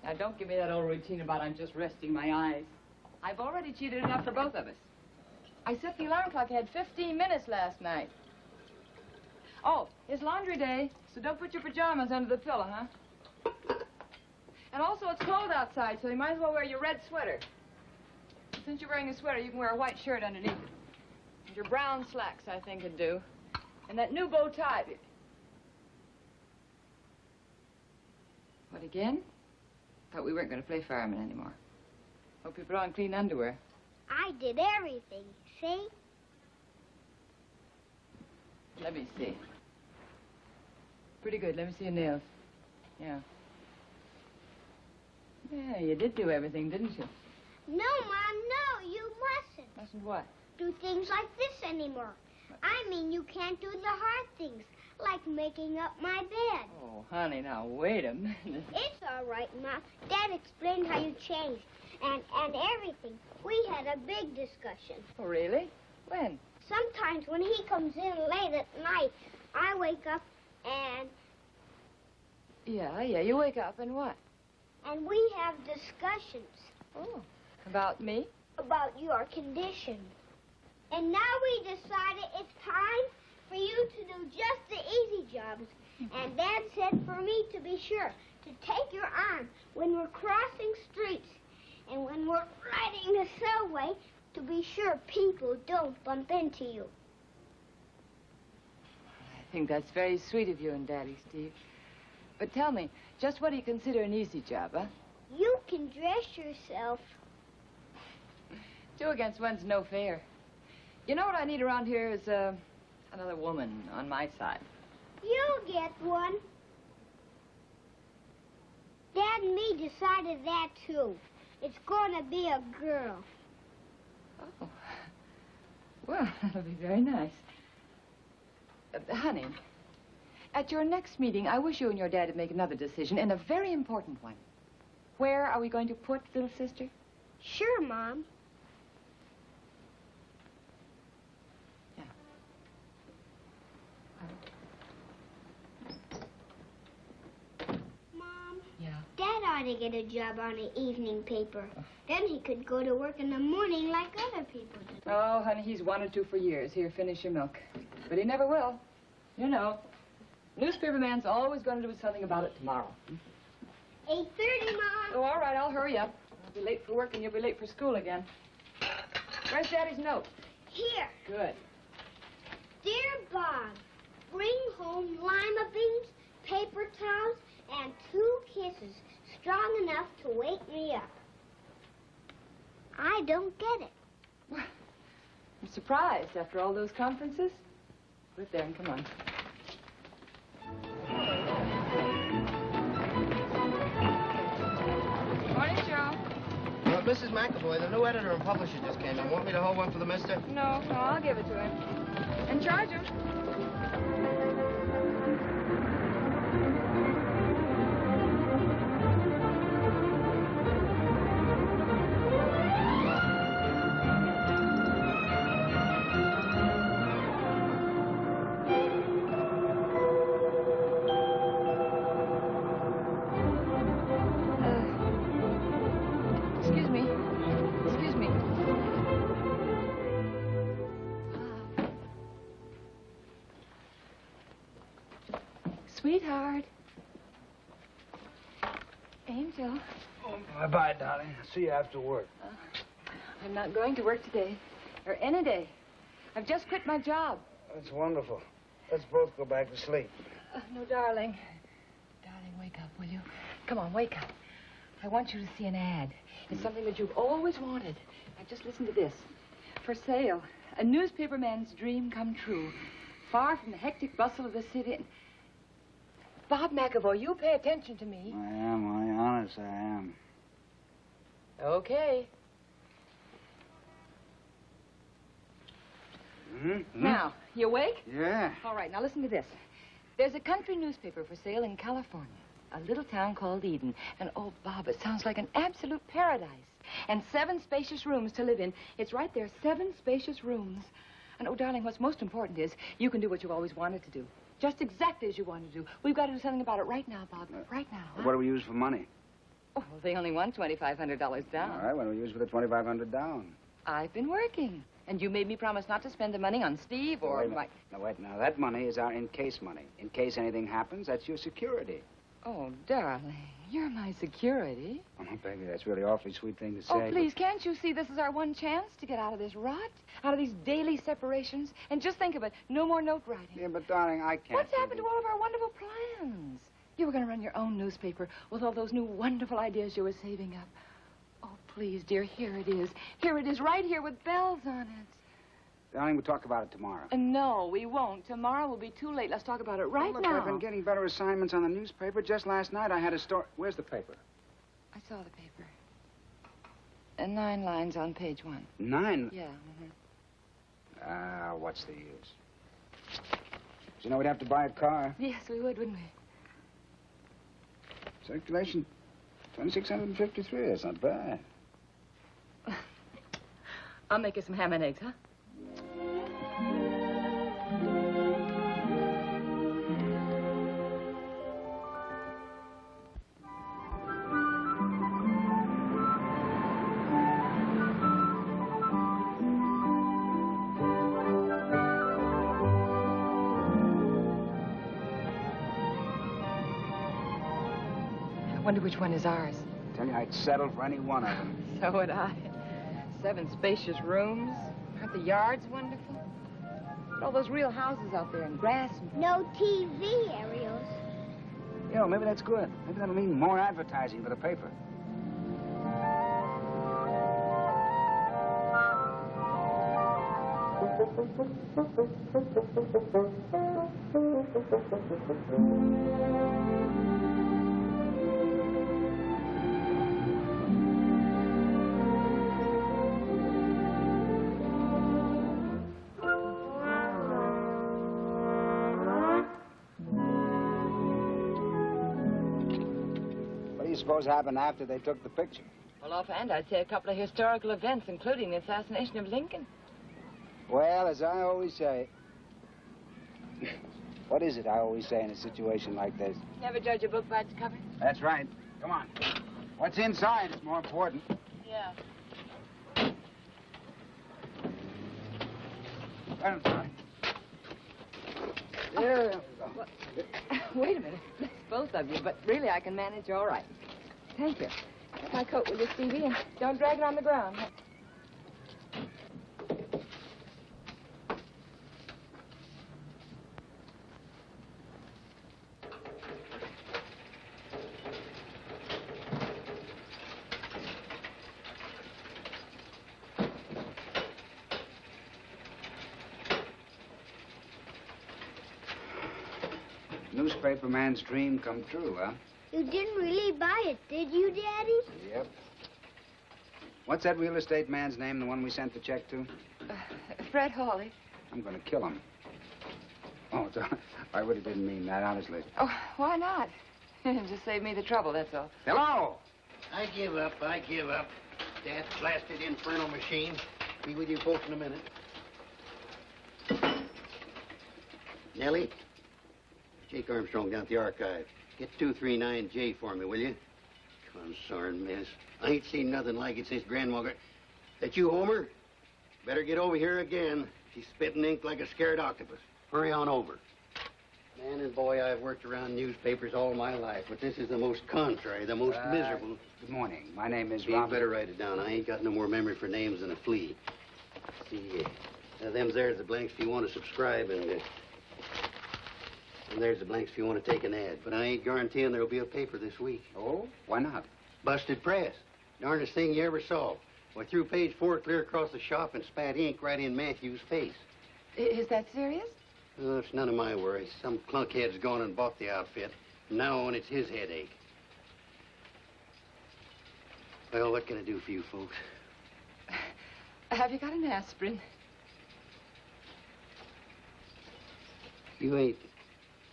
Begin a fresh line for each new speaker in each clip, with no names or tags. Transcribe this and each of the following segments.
Now, don't give me that old routine about I'm just resting my eyes. I've already cheated enough for both of us. I set the alarm clock. I had 15 minutes last night. Oh, it's laundry day, so don't put your pajamas under the pillow, huh? And also, it's cold outside, so you might as well wear your red sweater. Since you're wearing a sweater, you can wear a white shirt underneath it. And your brown slacks, I think, would do. And that new bow tie. What, again? Thought we weren't going to play fireman anymore. Hope you put on clean underwear.
I did everything, see?
Let me see. Pretty good. Let me see your nails. Yeah. Yeah, you did do everything, didn't you?
No, Mom, no, you mustn't.
Mustn't what?
Do things like this anymore. I mean, you can't do the hard things, like making up my bed.
Oh, honey, now, wait a minute.
It's all right, Mom. Dad explained how you changed and everything. We had a big discussion.
Oh, really? When?
Sometimes when he comes in late at night, I wake up and...
Yeah, you wake up and what?
And we have discussions.
Oh, about me?
About your condition. And now we decided it's time for you to do just the easy jobs. And Dad said for me to be sure to take your arm when we're crossing streets and when we're riding the subway to be sure people don't bump into you.
I think that's very sweet of you and Daddy, Steve. But tell me, just what do you consider an easy job, huh?
You can dress yourself.
2 against 1's no fair. You know what I need around here is another woman on my side.
You'll get one. Dad and me decided that, too. It's going to be a girl.
Oh. Well, that'll be very nice. Honey, at your next meeting, I wish you and your dad would make another decision, and a very important one. Where are we going to put little sister?
Sure, Mom.
Yeah.
Mom?
Yeah?
Dad ought to get a job on an evening paper. Then he could go to work in the morning like other people do.
Oh, honey, he's wanted to for years. Here, finish your milk. But he never will. You know, newspaperman's always going to do something about it tomorrow.
8:30, Mom.
Oh, all right, I'll hurry up. I'll be late for work and you'll be late for school again. Where's Daddy's note?
Here.
Good.
Dear Bob, bring home lima beans, paper towels, and 2 kisses strong enough to wake me up. I don't get it.
Well, I'm surprised after all those conferences. Put it there and come on. Morning, Joe.
Mrs. MacAvoy, the new editor and publisher just came in. Want me to hold one for the mister?
No, I'll give it to him. And charge him. Sweetheart. Angel.
Oh, bye-bye, darling. I'll see you after work.
I'm not going to work today, or any day. I've just quit my job.
That's wonderful. Let's both go back to sleep.
No, darling. Darling, wake up, will you? Come on, wake up. I want you to see an ad. It's something that you've always wanted. Now, just listen to this. For sale, a newspaperman's dream come true. Far from the hectic bustle of the city. Bob MacAvoy, you pay attention to me.
I am, honey. Honest, I am.
Okay.
Mm-hmm.
Now, you awake?
Yeah.
All right, now listen to this. There's a country newspaper for sale in California, a little town called Eden. And, oh, Bob, it sounds like an absolute paradise. And 7 spacious rooms to live in. It's right there, 7 spacious rooms. And, oh, darling, what's most important is you can do what you always wanted to do. Just exactly as you want to do. We've got to do something about it right now, Bob. Right now. Huh?
What do we use for money?
Oh, they only want $2,500 down.
All right, what do we use for the $2,500 down?
I've been working. And you made me promise not to spend the money on Steve or my...
No, wait, now, that money is our in-case money. In case anything happens, that's your security.
Oh, darling, you're my security.
Oh, baby, that's really an awfully sweet thing to say.
Oh, please, can't you see this is our one chance to get out of this rot? Out of these daily separations? And just think of it, no more note writing.
Yeah, but, darling, I can't...
What's happened to all of our wonderful plans? You were going to run your own newspaper with all those new wonderful ideas you were saving up. Oh, please, dear, here it is. Here it is, right here with bells on it.
Darling, we'll talk about it tomorrow.
No, we won't. Tomorrow will be too late. Let's talk about it right
Look,
now.
I've been getting better assignments on the newspaper. Just last night, I had a story... Where's the paper?
I saw the paper. 9 lines on page 1.
9?
Yeah.
What's the use? You know, we'd have to buy a car.
Yes, we would, wouldn't we?
Circulation, 2,653. That's not bad.
I'll make you some ham and eggs, huh? I wonder which one is ours.
I tell you, I'd settle for any one of them.
So would I. 7 spacious rooms. Aren't the yards wonderful? Look at all those real houses out there and grass and...
No TV, Ariels.
Yeah, well, maybe that's good. Maybe that'll mean more advertising for the paper. What do you suppose happened after they took the picture?
Well, offhand, I'd say a couple of historical events, including the assassination of Lincoln.
Well, as I always say... What is it I always say in a situation like this?
Never judge a book by its cover?
That's right. Come on. What's inside is more important.
Yeah.
I'm sorry. There we go.
Wait a minute. It's both of you, but really I can manage all right. Thank you. Get my coat with you, Stevie, and don't drag it on the ground.
Newspaper man's dream come true, huh?
You didn't really buy it, did you, Daddy?
Yep. What's that real estate man's name, the one we sent the check to?
Fred Hawley.
I'm going to kill him. Oh, I really didn't mean that, honestly.
Oh, why not? Just save me the trouble, that's all.
Hello!
I give up. That blasted infernal machine. Be with you folks in a minute. Nellie? Jake Armstrong down at the archive. Get 239J for me, will you? Consarn mess. I ain't seen nothing like it since Grandma got... That you, Homer? Better get over here again. She's spitting ink like a scared octopus. Hurry on over. Man and boy, I've worked around newspapers all my life, but this is the most contrary, the most miserable...
Good morning. My name is
You
Robert.
better write it down. I ain't got no more memory for names than a flea. See, them's there's the blanks if you want to subscribe, and there's the blanks if you want to take an ad. But I ain't guaranteeing there'll be a paper this week.
Oh? Why not?
Busted press. Darndest thing you ever saw. I threw page 4 clear across the shop and spat ink right in Matthew's face.
Is that serious?
Oh, it's none of my worries. Some clunkhead's gone and bought the outfit. From now on, it's his headache. Well, what can I do for you folks?
Have you got an aspirin?
You ain't...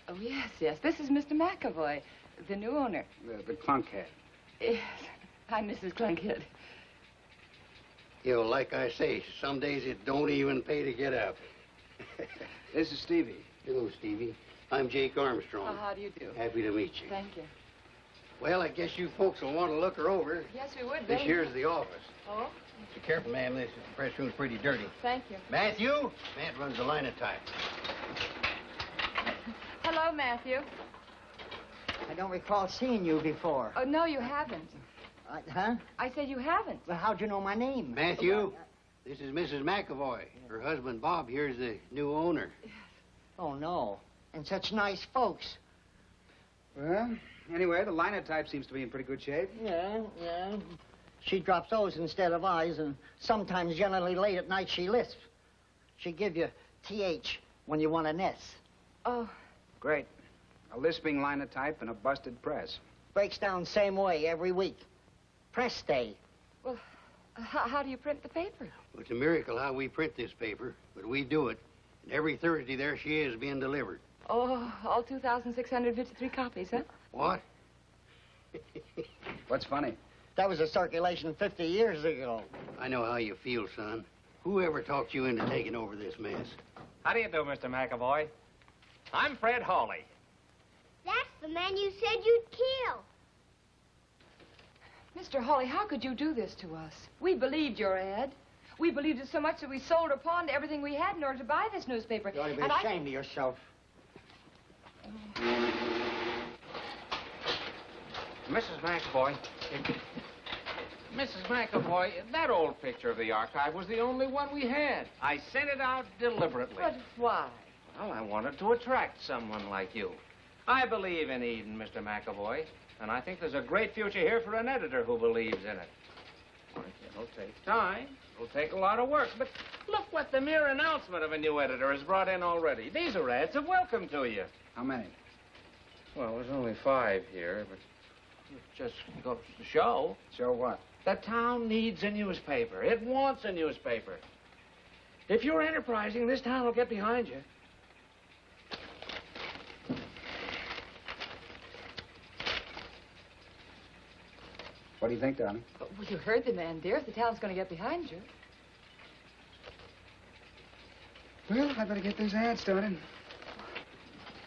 Oh, yes. This is Mr. MacAvoy, the new owner.
The clunkhead.
Yes, I'm Mrs. Clunkhead.
You know, like I say, some days it don't even pay to get up.
This is Stevie.
Hello, Stevie. I'm Jake Armstrong.
Oh, how do you do?
Happy to meet you.
Thank you.
Well, I guess you folks will want to look her over.
Yes, we would.
This
very
here's
much.
the office.
Oh,
Be careful, ma'am. This press room's pretty dirty.
thank you.
Matthew? Matt runs the linotype.
Hello, Matthew.
I don't recall seeing you before.
Oh, no, you haven't.
Huh?
I said you haven't.
Well, how'd you know my name?
Matthew, this is Mrs. MacAvoy. Her husband, Bob, here's the new owner.
Oh, no. And such nice folks.
Well, anyway, the linotype seems to be in pretty good shape.
Yeah. She drops O's instead of I's, and sometimes, generally late at night, she lisps. She give you TH when you want an S.
Oh,
Great. A lisping linotype and a busted press.
Breaks down same way every week. Press day.
well, how do you print the paper?
Well, it's a miracle how we print this paper, but we do it. And every Thursday, there she is being delivered.
Oh, all 2,653 copies, huh?
What?
What's funny?
That was a circulation 50 years ago.
I know how you feel, son. Whoever talked you into taking over this mess?
How do you do, Mr. MacAvoy? I'm Fred Hawley.
That's the man you said you'd kill.
Mr. Hawley, how could you do this to us? We believed your ad. We believed it so much that we sold or pawned everything we had in order to buy this newspaper.
You ought to be
And
ashamed of yourself.
Mrs. MacAvoy. Mrs. MacAvoy, that old picture of the archive was the only one we had. I sent it out deliberately.
But why?
Well, I wanted to attract someone like you. I believe in Eden, Mr. MacAvoy, and I think there's a great future here for an editor who believes in it. It'll take time. It'll take a lot of work, but look what the mere announcement of a new editor has brought in already. These are ads of welcome to you.
How many?
Well, there's only 5 here, but it just goes to show.
Show what?
The town needs a newspaper. It wants a newspaper. If you're enterprising, this town will get behind you.
What do you think, darling?
Well, you heard the man, dear. If the town's going to get behind you.
Well, I better get this ad started.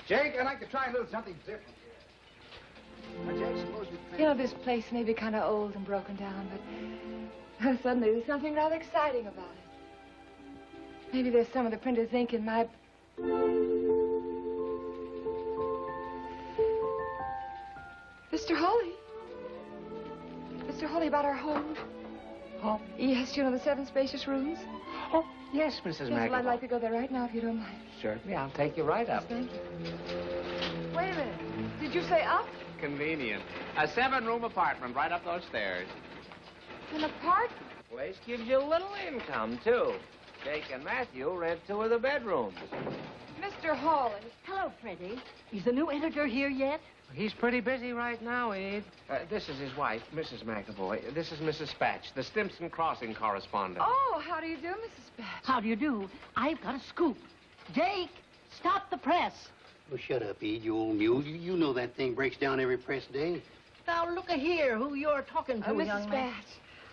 Jake, I'd like to try a little something different here. Now, Jake, suppose we...
You know, this place may be kind of old and broken down, but suddenly there's something rather exciting about it. Maybe there's some of the printer's ink in my... Mr. Hawley. Mr. Hawley, about our home.
Oh,
Yes, you know, the 7 spacious rooms.
oh yes, Mrs.
Yes,
MacAvoy.
well, I'd like to go there right now, if you don't mind.
Certainly, I'll take you right up.
Thank you. Wait a minute. Did you say up?
Convenient. A 7-room apartment right up those stairs.
An apartment?
Place gives you a little income, too. Jake and Matthew rent 2 of the bedrooms.
Mr. Hawley.
Hello, Freddie. Is the new editor here yet?
He's pretty busy right now, Ed. This is his wife, Mrs. MacAvoy. This is Mrs. Spatch, the Stimson Crossing correspondent.
Oh, how do you do, Mrs. Batch?
How do you do? I've got a scoop. Jake, stop the press.
Oh, shut up, Ed, you old mule. You know that thing breaks down every press day.
Now, look here, who you're talking to,
Mrs.
young man.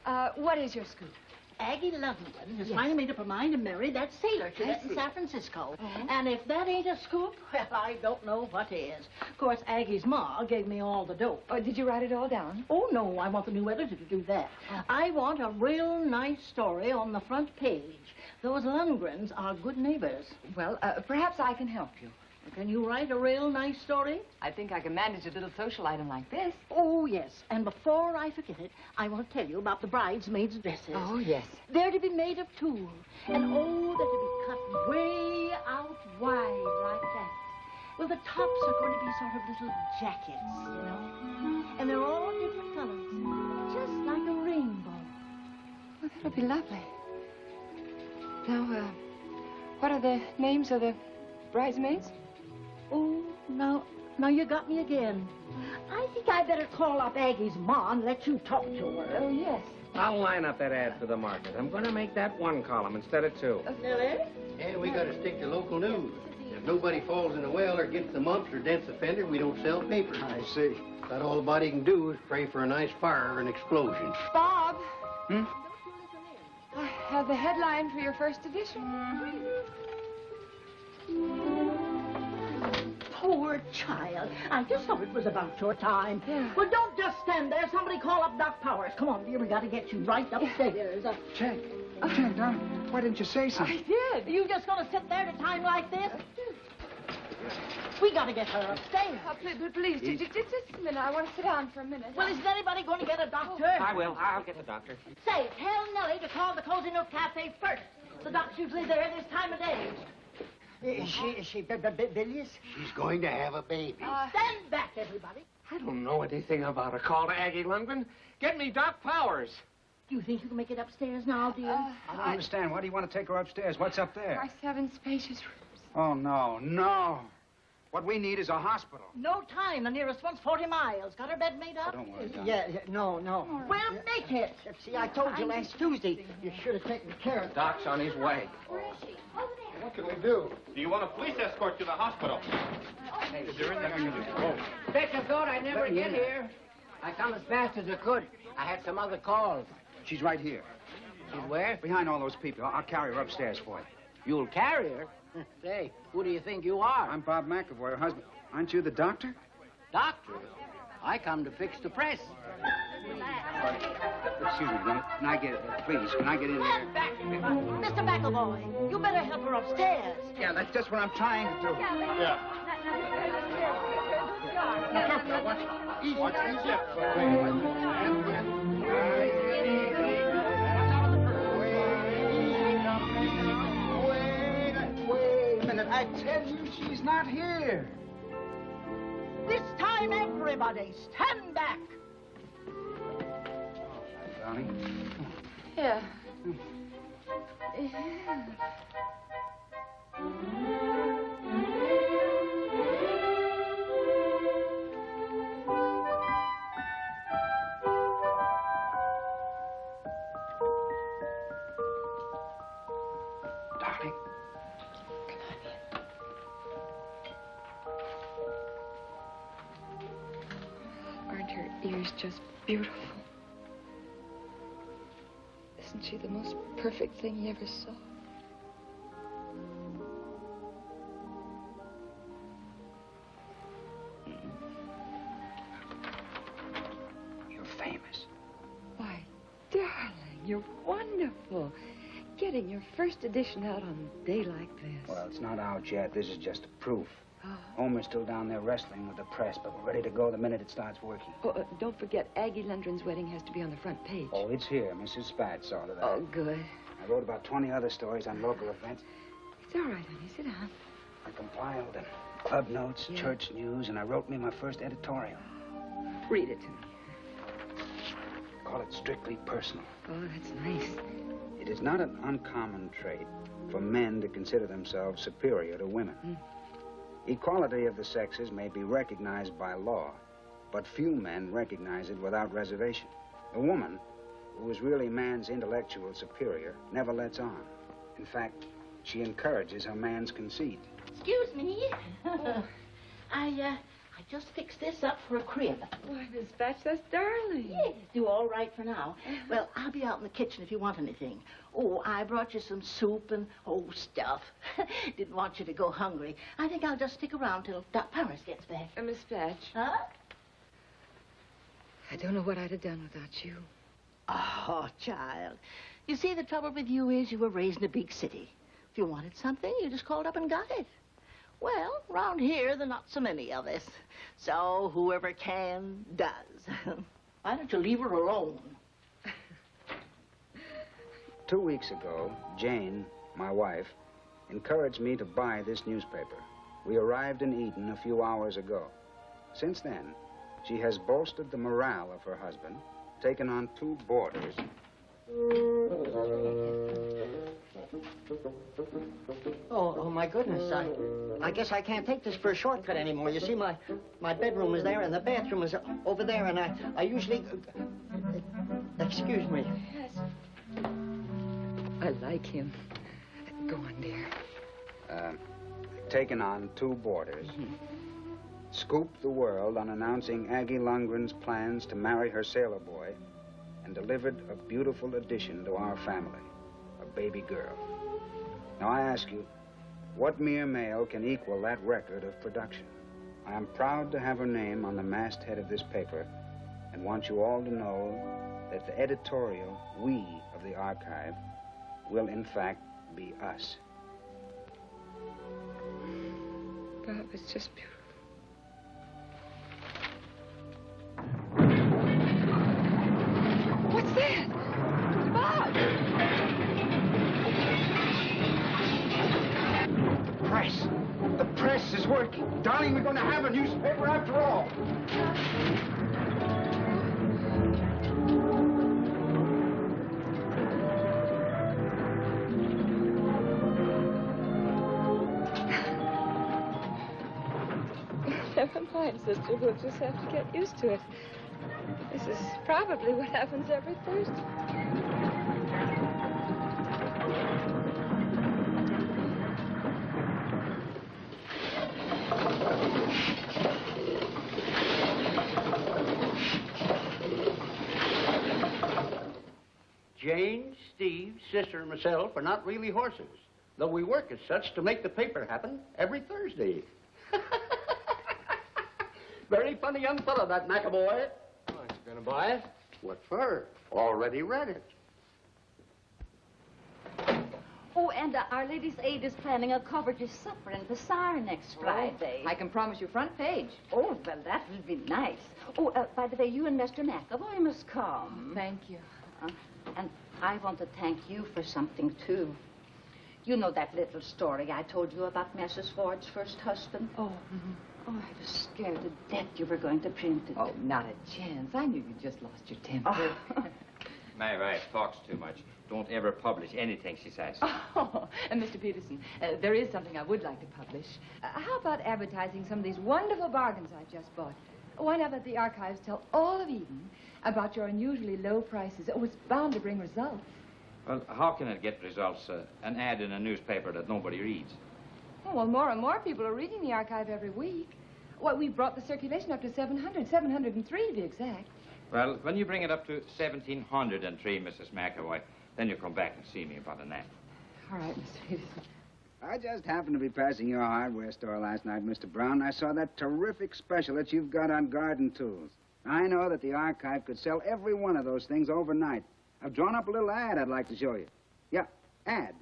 Batch, what is your scoop?
Aggie Lovington has finally made up her mind to marry that sailor she met in San Francisco. And if that ain't a scoop, well, I don't know what is. Of course, Aggie's ma gave me all the dope.
Oh, did you write it all down?
Oh, no, I want the new editor to do that. I want a real nice story on the front page. Those Lundgrens are good neighbors.
Well, perhaps I can help you.
Can you write a real nice story?
I think I can manage a little social item like this.
Oh, yes. And before I forget it, I want to tell you about the bridesmaids' dresses.
Oh, yes.
They're to be made of tulle. And oh, they're to be cut way out wide like that. Well, the tops are going to be sort of little jackets, you know. And they're all different colors, just like a rainbow.
Well, that'll be lovely. Now, what are the names of the bridesmaids?
Oh, now you got me again. I think I better call up Aggie's ma and let you talk to her.
Oh, yes.
I'll line up that ad for the market. I'm going to make that 1 column instead of 2.
Really?
And we got to stick to local news. If nobody falls in a well or gets the mumps or dents a fender, we don't sell paper.
I see.
About all the body can do is pray for a nice fire or an explosion.
Bob. I have the headline for your first edition.
poor child. I just thought it was about your time.
Yeah.
Well, don't just stand there. Somebody call up Doc Powers. Come on, dear. We got to get you right upstairs.
Jake. Jake, darling, why didn't you say something?
I did.
You just gonna sit there at a time like this? We got to get her upstairs.
Please, just a minute. I want to sit down for a minute.
Well, isn't anybody going to get a doctor?
I will. I'll get the doctor.
Say, tell Nellie to call the Cozy Nook Cafe first. The doc's usually there this time of day.
Is she bilious?
She's going to have a baby.
Stand back, everybody.
I don't know anything about a call to Aggie Lundgren. Get me Doc Powers.
Do you think you can make it upstairs now, dear?
I don't understand. Why do you want to take her upstairs? What's up there?
My 7 spacious rooms.
Oh, no, no. What we need is a hospital.
No time. The nearest one's 40 miles. Got her bed made up?
Oh, don't worry, darling.
Yeah, no.
Well, make it.
See, I told you last Tuesday you should have taken care of it.
Doc's on his way.
Where is she? Over there.
What can we do? Do you want a police escort to the hospital?
Bitch, I thought I'd never get here. I come as fast as I could. I had some other calls.
She's right here.
She's where?
Behind all those people. I'll carry her upstairs for you.
You'll carry her? Say, who do you think you are?
I'm Bob MacAvoy, her husband. Aren't you the doctor?
Doctor? I come to fix the press.
Excuse me, can I get, please, can I get in there?
Stand back. Mr. McAvoy, you better help her upstairs.
Yeah, that's just what I'm trying to do.
Yeah. Watch these hips.
Wait a minute. I tell you, she's not here.
This time, everybody, stand back.
Darling.
Yeah.
Darling.
Aren't her ears just beautiful? Isn't she the most perfect thing you ever saw?
You're famous.
Why, darling, you're wonderful. Getting your first edition out on a day like this.
Well, it's not out yet. This is just a proof.
Oh.
Homer's still down there wrestling with the press, but we're ready to go the minute it starts working.
Oh, don't forget, Aggie Lundgren's wedding has to be on the front page.
Oh, it's here. Mrs. Spatz saw to that.
Oh, good.
I wrote about 20 other stories on local events.
It's all right, honey. Sit down.
I compiled them. Club notes,
Yeah.
church news, and I wrote me my first editorial.
Read it to me.
Call it Strictly Personal.
Oh, that's nice.
It is not an uncommon trait for men to consider themselves superior to women. Equality of the sexes may be recognized by law, but few men recognize it without reservation. A woman who is really man's intellectual superior never lets on. In fact, she encourages her man's conceit.
Excuse me. I just fixed this up for a crib.
Why, Miss Batch, that's darling.
Yes, do all right for now. Well, I'll be out in the kitchen if you want anything. Oh, I brought you some soup and, stuff. Didn't want you to go hungry. I think I'll just stick around till Doc Powers gets back.
Miss Batch,
Huh?
I don't know what I'd have done without you.
Oh, child. You see, the trouble with you is you were raised in a big city. If you wanted something, you just called up and got it. Well, around here, there are not so many of us. So whoever can, does. Why don't you leave her alone?
2 weeks ago, Jane, my wife, encouraged me to buy this newspaper. We arrived in Eden a few hours ago. Since then, she has bolstered the morale of her husband, taken on 2 boarders.
Oh, my goodness. I guess I can't take this for a shortcut anymore. You see, my bedroom is there and the bathroom is over there, and I usually... Excuse me.
Yes. I like him. Go on, dear.
Taken on 2 boarders. Scooped the world on announcing Aggie Lundgren's plans to marry her sailor boy, and delivered a beautiful addition to our family, a baby girl. Now, I ask you, what mere male can equal that record of production? I am proud to have her name on the masthead of this paper and want you all to know that the editorial we of the archive will, in fact, be us.
Bob, it's just beautiful. What's that? Bob!
Press! The press is working. Darling, we're going to have a newspaper after all.
Never mind, sister. We'll just have to get used to it. This is probably what happens every Thursday.
Jane, Steve, sister, and myself are not really horses, though we work as such to make the paper happen every Thursday. Very funny young fellow, that MacAvoy.
Oh, you gonna buy it?
What for? Already read it.
Oh, and Our Lady's Aid is planning a coverage supper in Bazaar next Friday.
I can promise you front page.
Oh, well, that will be nice. Oh, by the way, you and Mr. MacAvoy must come.
Thank you.
And I want to thank you for something, too. You know that little story I told you about Mrs. Ford's first husband?
Oh,
Oh, I was scared to death you were going to print it.
Oh, not a chance. I knew you just lost your temper.
My wife talks too much. Don't ever publish anything she says.
Oh, and Mr. Peterson, there is something I would like to publish. How about advertising some of these wonderful bargains I just bought? Why not let the archives tell all of Eden about your unusually low prices? Oh, it's bound to bring results.
Well, how can it get results? An ad in a newspaper that nobody reads.
Oh, well, more and more people are reading the archive every week. Well, we brought the circulation up to 703 to be exact.
Well, when you bring it up to 1,703, Mrs. MacAvoy, then you come back and see me about an ad.
All right, Mr. Peterson.
I just happened to be passing your hardware store last night, Mr. Brown. I saw that terrific special that you've got on garden tools. I know that the archive could sell every one of those things overnight. I've drawn up a little ad I'd like to show you. Yeah, ad.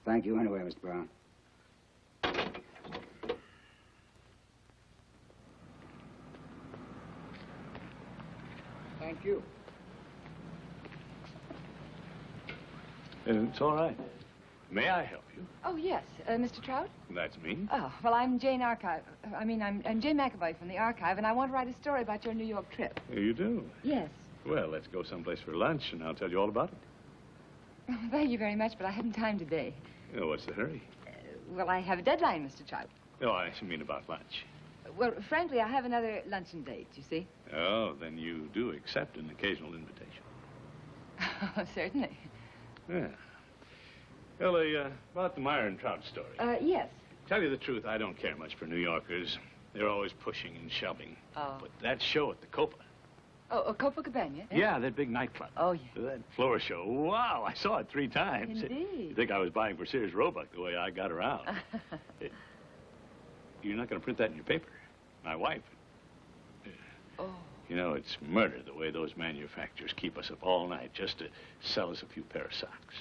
Thank you anyway, Mr. Brown. Thank you.
It's all right. May I help you?
Oh, yes. Mr. Trout?
That's me.
Oh, well, I'm Jane Archive. I'm Jane MacAvoy from the archive, and I want to write a story about your New York trip.
You do?
Yes.
Well, let's go someplace for lunch, and I'll tell you all about it.
Oh, thank you very much, but I haven't time today.
Oh, what's the hurry?
Well, I have a deadline, Mr. Trout.
Oh, I mean about lunch.
Well, frankly, I have another luncheon date, you see.
Oh, then you do accept an occasional invitation.
Oh, certainly.
Yeah. Well, about the Meyer and Trout story.
Yes.
Tell you the truth, I don't care much for New Yorkers. They're always pushing and shoving.
Oh.
But that show at the Copa.
Oh, Copacabana? Eh?
Yeah, that big nightclub.
Oh, yeah.
That floor show. Wow, I saw it 3 times.
Indeed.
You think I was buying for Sears Roebuck the way I got around. You're not going to print that in your paper. My wife.
Oh.
You know, it's murder the way those manufacturers keep us up all night just to sell us a few pair of socks.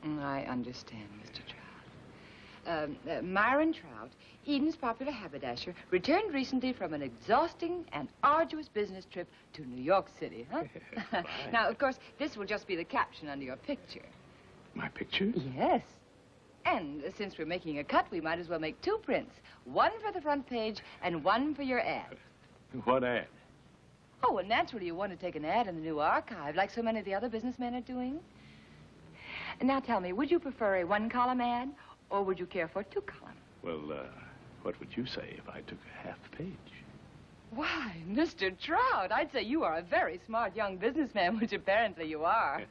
I understand, Mr. Trout. Myron Trout, Eden's popular haberdasher, returned recently from an exhausting and arduous business trip to New York City, huh? Now, of course, this will just be the caption under your picture.
My picture?
Yes. And since we're making a cut, we might as well make 2 prints. One for the front page and one for your ad.
What ad?
Oh, well, naturally, you want to take an ad in the new archive, like so many of the other businessmen are doing. Now, tell me, would you prefer a 1-column ad, or would you care for 2-column?
Well, what would you say if I took a half page?
Why, Mr. Trout, I'd say you are a very smart young businessman, which apparently you are.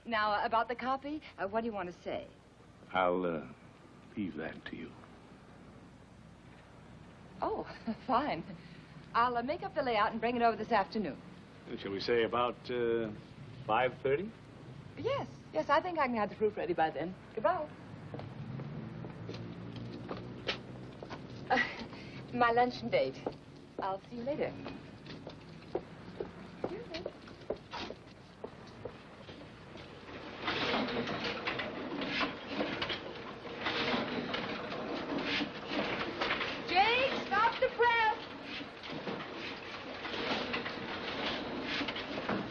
Now, about the copy, what do you want to say?
I'll leave that to you.
Oh, fine. I'll make up the layout and bring it over this afternoon.
Shall we say about 5:30?
Yes, I think I can have the proof ready by then. Goodbye. My luncheon date. I'll see you later. Jake, stop the press.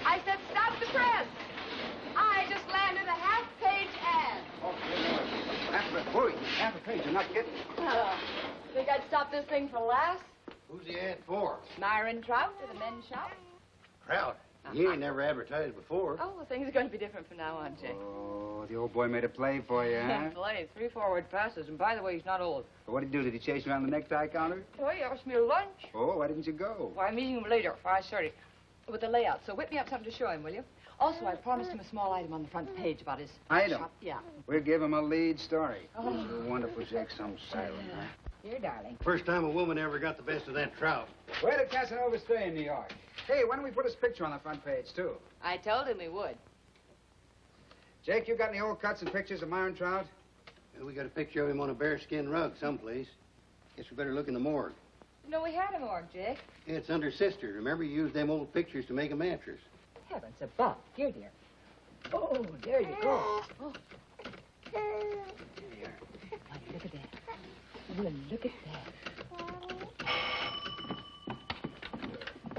I said stop the press. I just landed a half-page ad.
Half a page, you're not getting it.
Think I'd stop this thing for laughs?
Who's the ad for?
Myron Trout to the men's shop.
Trout. You ain't never advertised before.
Oh, well, things are going to be different from now on, Jake.
Oh, the old boy made a play for you, huh?
Play, 3 forward passes, and by the way, he's not old.
Well, what did he do? Did he chase you around the necktie counter?
Oh, he asked me to lunch.
Oh, why didn't you go?
Well, I'm meeting him later at 5:30 with the layout, so whip me up something to show him, will you? Also, I promised him a small item on the front page about his
Item?
shop. Yeah.
We'll give him a lead story.
Oh.
You're wonderful, Jake. Some silent, huh?
Here, darling.
First time a woman ever got the best of that Trout.
Where did Casanova stay in New York? Hey, why don't we put his picture on the front page, too?
I told him he would.
Jake, you got any old cuts and pictures of Myron Trout?
Well, we got a picture of him on a bearskin rug someplace. Guess we better look in the morgue.
No, we had him on, Jake.
Yeah, it's under Sister. Remember, you used them old pictures to make a mattress.
Heavens above. Here, dear. Oh, there you go. Oh. Now, look at that. Well, look at that.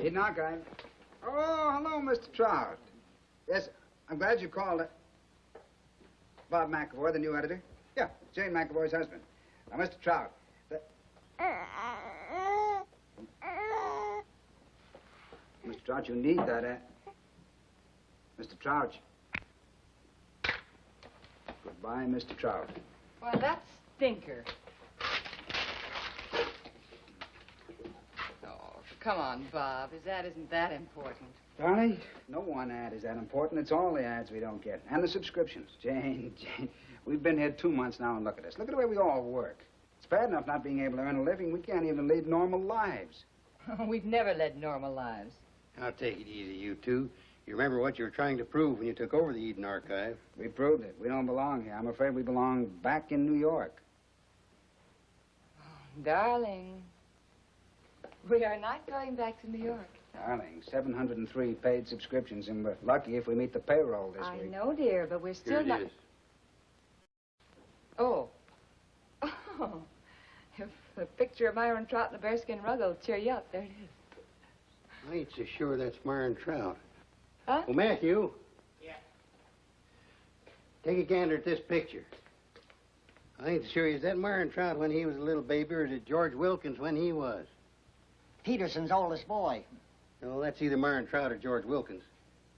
He'd knock on. Oh, hello, Mr. Trout. Yes, I'm glad you called it. Bob MacAvoy, the new editor. Yeah, Jane McAvoy's husband. Now, Mr. Trout. Mr. Trout, you need that, Mr. Trout. Goodbye, Mr. Trout.
Well, that's stinker. Oh, come on, Bob. His ad isn't that important.
Darling, no one ad is that important. It's all the ads we don't get. And the subscriptions. Jane, we've been here 2 months now, and look at us. Look at the way we all work. It's bad enough not being able to earn a living. We can't even lead normal lives.
We've never led normal lives.
Now, take it easy, you two. You remember what you were trying to prove when you took over the Eden Archive?
We proved it. We don't belong here. I'm afraid we belong back in New York.
Oh, darling, we are not going back to New York.
Darling, 703 paid subscriptions, and we're lucky if we meet the payroll this week.
I know, dear, but we're still
Here
not...
it is.
Oh. Oh. If a picture of Myron Trout in a bearskin rug will cheer you up, there it is.
I ain't so sure that's Myron Trout.
Huh?
Well, Matthew.
Yeah.
Take a gander at this picture. I ain't so sure. Is that Myron Trout when he was a little baby, or is it George Wilkins when he was?
Peterson's oldest boy.
No, that's either Myron Trout or George Wilkins.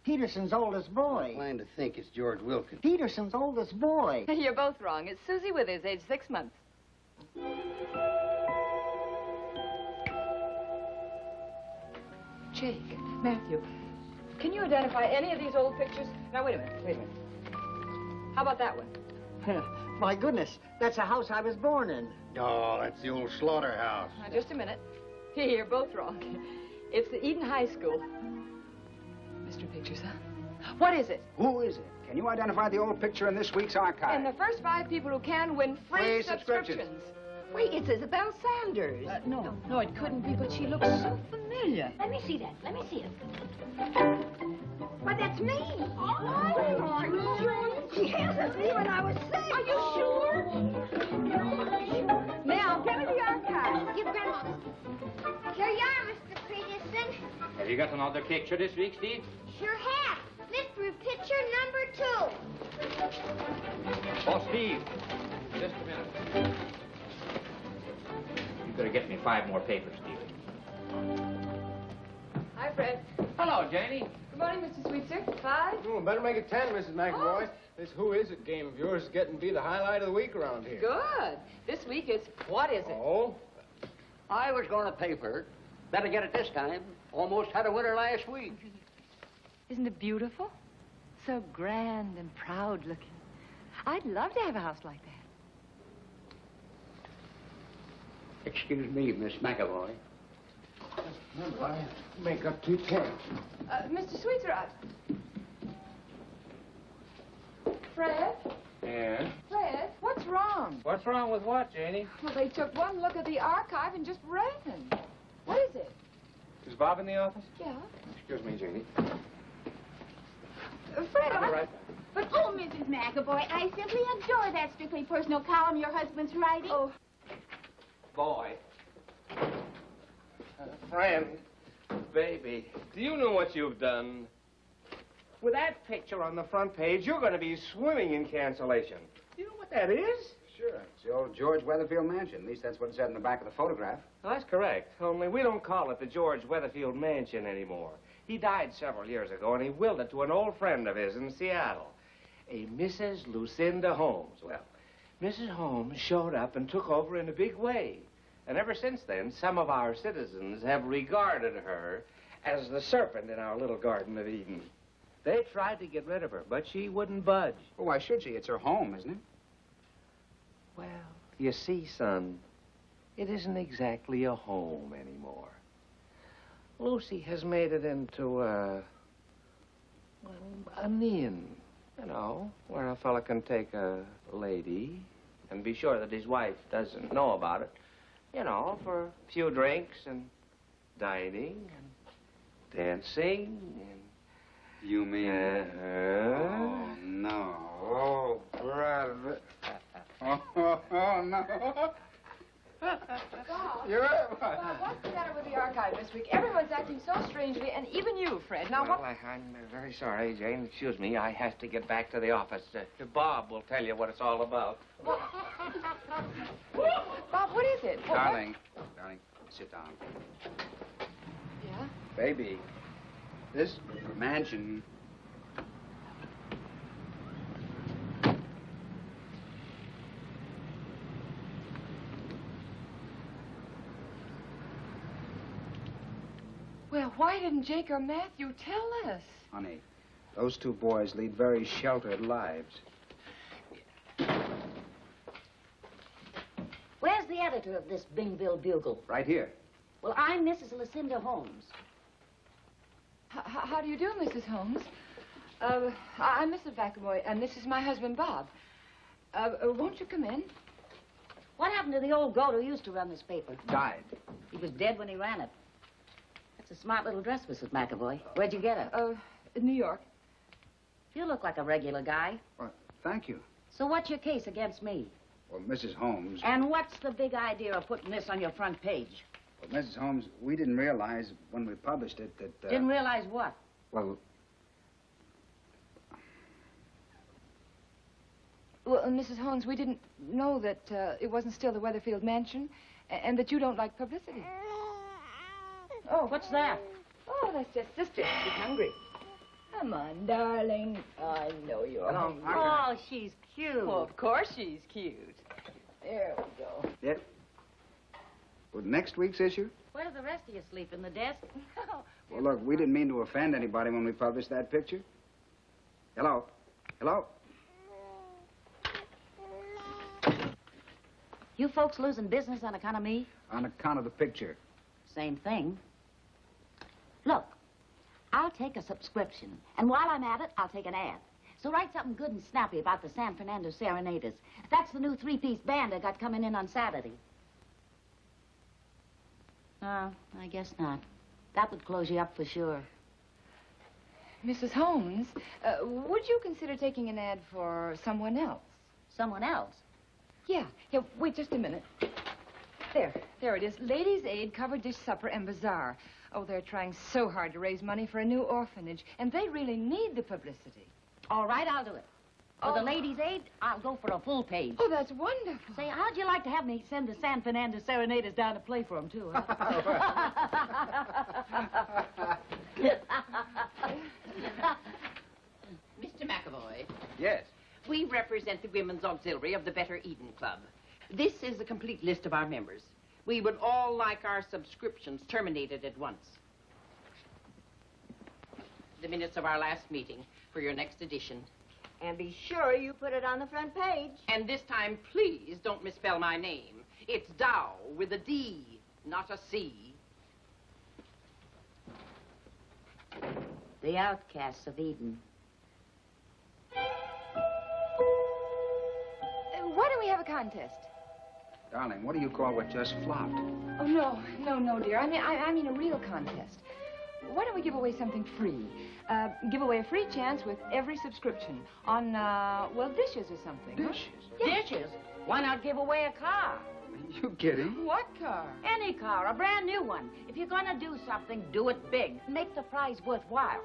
Peterson's oldest boy.
I'm inclined to think it's George Wilkins.
Peterson's oldest boy.
You're both wrong. It's Susie Withers, age 6 months. Jake, Matthew, can you identify any of these old pictures? Now, wait a minute. How about that one?
My goodness, that's a house I was born in.
Oh, that's the old slaughterhouse.
Now, just a minute. You're both wrong. It's the Eden High School. Mystery pictures, huh? What is it?
Who is it? Can you identify the old picture in this week's archive?
And the first 5 people who can win free
Free subscriptions.
Wait, it's Isabel Sanders.
No, it couldn't be, but she looks so familiar.
Let me see that. Let me see it.
Why, that's me. Yes, that's me when I was 6.
Are you sure?
Now, give me the archive.
Give Grandma this. Here you are, Mr. Peterson.
Have you got another picture this week, Steve?
Sure have. Mystery picture number 2.
Oh, Steve, just a minute. You better get me 5 more papers, Steve.
Hi, Fred.
Hello, Janie.
Good morning, Mr. Sweetser. 5?
Oh, better make it 10, Mrs. McAvoy. This Who Is It game of yours is getting to be the highlight of the week around here.
Good. This week is What Is It?
Oh?
I was going to pay for it. Better get it this time. Almost had a winner last week.
Isn't it beautiful? So grand and proud looking. I'd love to have a house like that.
Excuse me, Miss McAvoy.
Remember, I make up 2 10.
Mr. Sweetser, Fred?
Yeah?
Fred, what's what's wrong?
What's wrong with what, Janie?
Well, they took one look at the archive and just ran. What is it?
Is Bob in the office?
Yeah.
Excuse me, Janie.
Fred,
I'll be right back.
But, oh, Mrs. MacAvoy, I simply adore that strictly personal column your husband's writing.
Oh.
Boy. Friend. Baby. Do you know what you've done? With that picture on the front page, you're going to be swimming in cancellation. Do you know what that is?
Sure. It's the old George Weatherfield mansion. At least that's what it said in the back of the photograph.
Well, that's correct. Only we don't call it the George Weatherfield Mansion anymore. He died several years ago, and he willed it to an old friend of his in Seattle, a Mrs. Lucinda Holmes. Well, Mrs. Holmes showed up and took over in a big way. And ever since then, some of our citizens have regarded her as the serpent in our little Garden of Eden. They tried to get rid of her, but she wouldn't budge.
Well, why should she? It's her home, isn't it?
Well, you see, son, it isn't exactly a home anymore. Lucy has made it into an inn, you know, where a fella can take a lady and be sure that his wife doesn't know about it, you know, for a few drinks and dining and dancing and...
You mean... Oh, no. Oh, brother. Oh, no. You're right.
Bob, what's the matter with the archive this week? Everyone's acting so strangely, and even you, Fred. Now,
well, I'm very sorry, Jane. Excuse me. I have to get back to the office. Bob will tell you what it's all about.
Bob, what is it?
Darling, sit down.
Yeah?
Baby, this mansion...
Well, why didn't Jake or Matthew tell us?
Honey, those two boys lead very sheltered lives.
Where's the editor of this Bingville Bugle?
Right here.
Well, I'm Mrs. Lucinda Holmes.
How do you do, Mrs. Holmes? I'm Mrs. MacAvoy, and this is my husband, Bob. Won't you come in?
What happened to the old goat who used to run this paper?
Died.
He was dead when he ran it. That's a smart little dress, Mrs. MacAvoy. Where'd you get it?
New York.
You look like a regular guy.
Well, thank you.
So what's your case against me?
Well, Mrs. Holmes...
And what's the big idea of putting this on your front page?
Well, Mrs. Holmes, we didn't realize when we published it that...
Didn't realize what?
Well...
Well, Mrs. Holmes, we didn't know that it wasn't still the Weatherfield mansion, and that you don't like publicity.
Oh, what's that?
Oh, that's just sister. She's hungry. Come on, darling. I know you're hungry.
Oh, she's cute.
Well, of course she's cute. There we go.
Yeah. Well, next week's issue?
Where do the rest of you sleep, in the desk?
Well, look, we didn't mean to offend anybody when we published that picture. Hello? Hello?
You folks losing business on account of me?
On account of the picture.
Same thing. Look, I'll take a subscription, and while I'm at it, I'll take an ad. So write something good and snappy about the San Fernando Serenaders. That's the new three-piece band I got coming in on Saturday. No, I guess not. That would close you up for sure.
Mrs. Holmes, would you consider taking an ad for someone else?
Someone else?
Yeah, wait just a minute. There it is. Ladies' Aid, Covered Dish Supper, and Bazaar. Oh, they're trying so hard to raise money for a new orphanage, and they really need the publicity.
All right, I'll do it. For the Ladies' Aid, I'll go for a full page.
Oh, that's wonderful.
Say, how'd you like to have me send the San Fernando Serenaders down to play for them, too, huh?
Mr. MacAvoy.
Yes.
We represent the Women's Auxiliary of the Better Eden Club. This is a complete list of our members. We would all like our subscriptions terminated at once. The minutes of our last meeting for your next edition.
And be sure you put it on the front page.
And this time, please don't misspell my name. It's Dow with a D, not a C.
The Outcasts of Eden.
Why don't we have a contest?
Darling, what do you call what just flopped?
Oh, no, dear. I mean a real contest. Why don't we give away something free? Give away a free chance with every subscription on, well, dishes or something.
Dishes?
Huh? Yeah.
Dishes? Why not give away a car?
Are you kidding?
What car?
Any car, a brand new one. If you're going to do something, do it big. Make the prize worthwhile.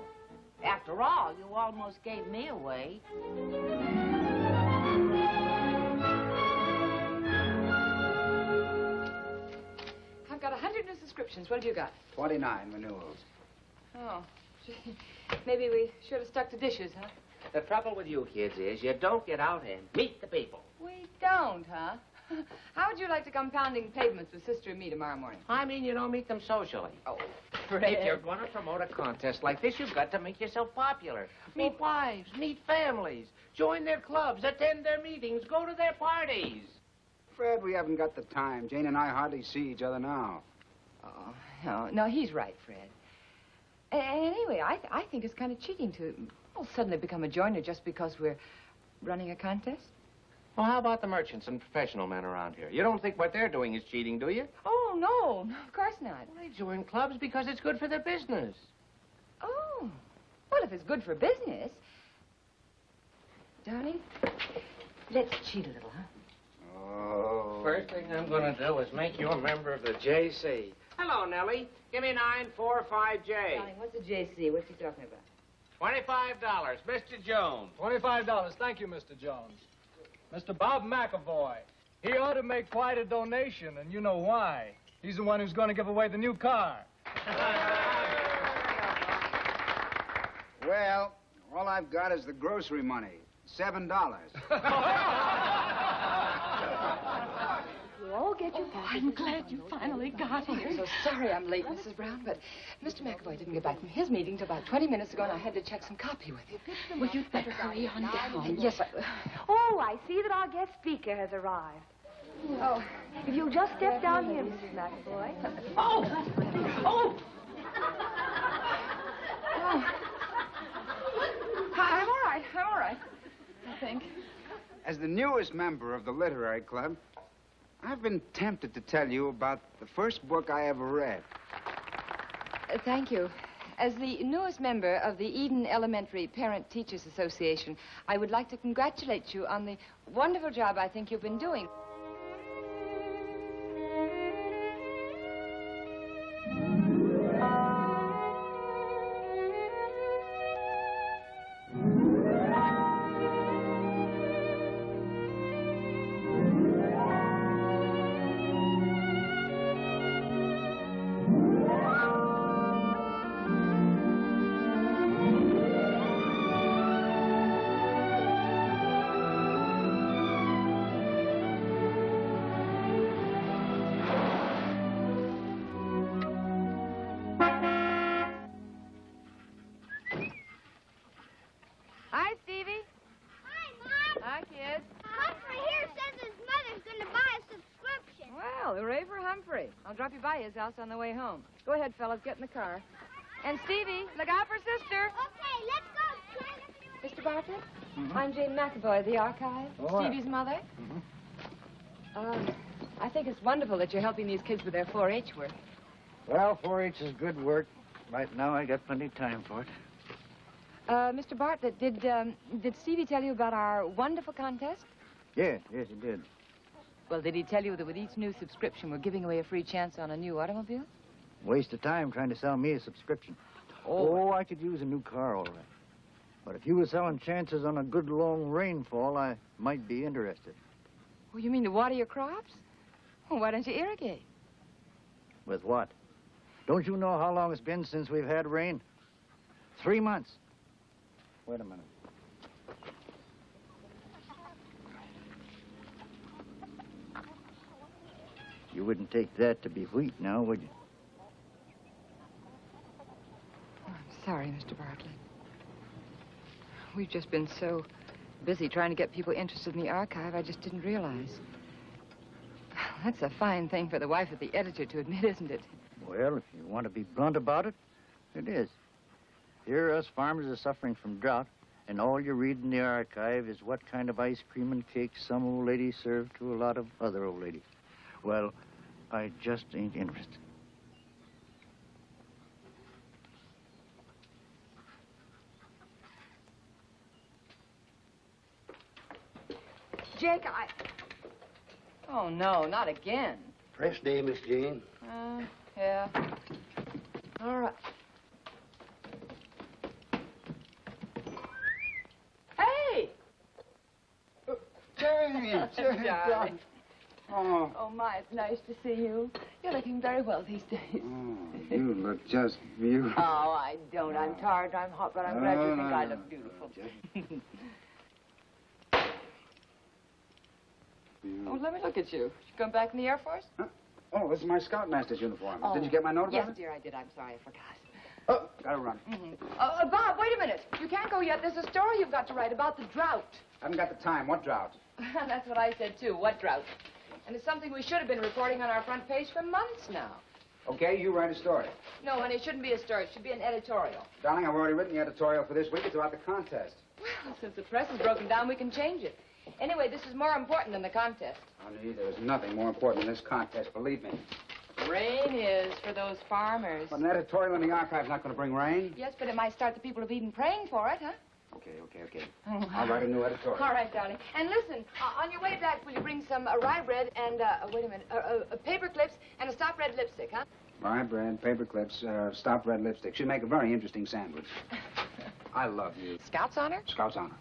After all, you almost gave me away.
I've got 100 new subscriptions. What have you got?
29 renewals.
Oh, gee. Maybe we should have stuck to dishes, huh?
The trouble with you kids is you don't get out and meet the people.
We don't, huh? How would you like to come pounding pavements with Sister and me tomorrow morning?
I mean, you don't meet them socially.
Oh,
If you're going to promote a contest like this, you've got to make yourself popular. Meet wives, meet families, join their clubs, attend their meetings, go to their parties.
Fred, we haven't got the time. Jane and I hardly see each other now.
Oh, no, he's right, Fred. Anyway, I think it's kind of cheating to suddenly become a joiner just because we're running a contest.
Well, how about the merchants and professional men around here? You don't think what they're doing is cheating, do you?
Oh, no, of course not.
Well, they join clubs because it's good for their business.
Oh, well, if it's good for business. Darling, let's cheat a little, huh?
Oh.
First thing I'm going to do is make you a member of the JC. Hello, Nellie. Give me 945J.
Darling, what's a JC? What's he talking about?
$25, Mr. Jones.
$25. Thank you, Mr. Jones. Mr. Bob MacAvoy. He ought to make quite a donation, and you know why. He's the one who's going to give away the new car.
Well, all I've got is the grocery money. $7.
We'll all get your car.
I'm glad you finally got here.
I'm so sorry I'm late, Mrs. Brown, but Mr. MacAvoy didn't get back from his meeting till about 20 minutes ago, and I had to check some copy with him.
Well, you'd better hurry on down.
Yes,
Oh, I see that our guest speaker has arrived.
Oh.
If you'll just step down here, Mrs. MacAvoy.
Oh!
I'm all right, I think.
As the newest member of the literary club, I've been tempted to tell you about the first book I ever read.
Thank you. As the newest member of the Eden Elementary Parent Teachers Association, I would like to congratulate you on the wonderful job I think you've been doing. I'll drop you by his house on the way home. Go ahead, fellas, get in the car. And Stevie, look out for Sister.
Okay, let's go,
Mr. Bartlett, I'm Jane MacAvoy, the archive.
Oh,
Stevie's mother. I think it's wonderful that you're helping these kids with their 4-H work.
Well, 4-H is good work. Right now, I got plenty of time for it.
Mr. Bartlett, did Stevie tell you about our wonderful contest?
Yes, he did.
Well, did he tell you that with each new subscription, we're giving away a free chance on a new automobile?
Waste of time trying to sell me a subscription. Oh, I could use a new car, all right. But if you were selling chances on a good long rainfall, I might be interested.
Oh, you mean to water your crops? Well, why don't you irrigate?
With what? Don't you know how long it's been since we've had rain? 3 months. Wait a minute. You wouldn't take that to be wheat now, would you?
Oh, I'm sorry, Mr. Bartlett. We've just been so busy trying to get people interested in the archive, I just didn't realize. That's a fine thing for the wife of the editor to admit, isn't it?
Well, if you want to be blunt about it, it is. Here, us farmers are suffering from drought, And all you read in the archive is what kind of ice cream and cake some old lady served to a lot of other old ladies. Well, I just ain't interested.
Jake, Oh, no, not again.
Press day, Miss Jane.
Yeah. All right. Hey!
Jane,
Darling.
Oh,
My, it's nice to see you. You're looking very well these days.
you look just beautiful.
Oh, I don't. I'm tired, I'm hot, but I'm glad you think I look beautiful. Oh, let me look at you. You come back in the Air Force?
Huh? Oh, this is my scoutmaster's uniform. Did you get my note about
Yes,
it?
dear, I did. I'm sorry, I forgot.
Oh, gotta run.
Bob, wait a minute. You can't go yet. There's a story you've got to write about the drought.
Haven't got the time. What drought?
That's what I said, too. What drought? And it's something we should have been reporting on our front page for months now.
Okay, you write a story.
No, honey, it shouldn't be a story. It should be an editorial.
Darling, I've already written the editorial for this week. It's about the contest.
Well, since the press is broken down, we can change it. Anyway, this is more important than the contest.
Honey, there's nothing more important than this contest, believe me.
Rain is for those farmers.
But an editorial in the archive's not going to bring rain.
Yes, but it might start the people of Eden praying for it, huh?
Okay. I'll write a new editorial.
All right, darling. And listen, on your way back, will you bring some rye bread and, wait a minute, paper clips and a stop red lipstick, huh?
Rye bread, paper clips, stop red lipstick. Should make a very interesting sandwich. I love you.
Scout's honor?
Scout's honor.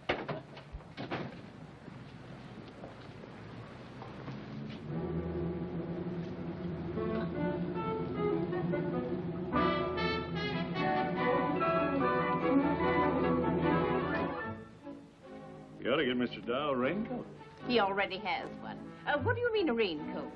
You ought to get Mr. Dow a raincoat.
He already has one. What do you mean, a raincoat?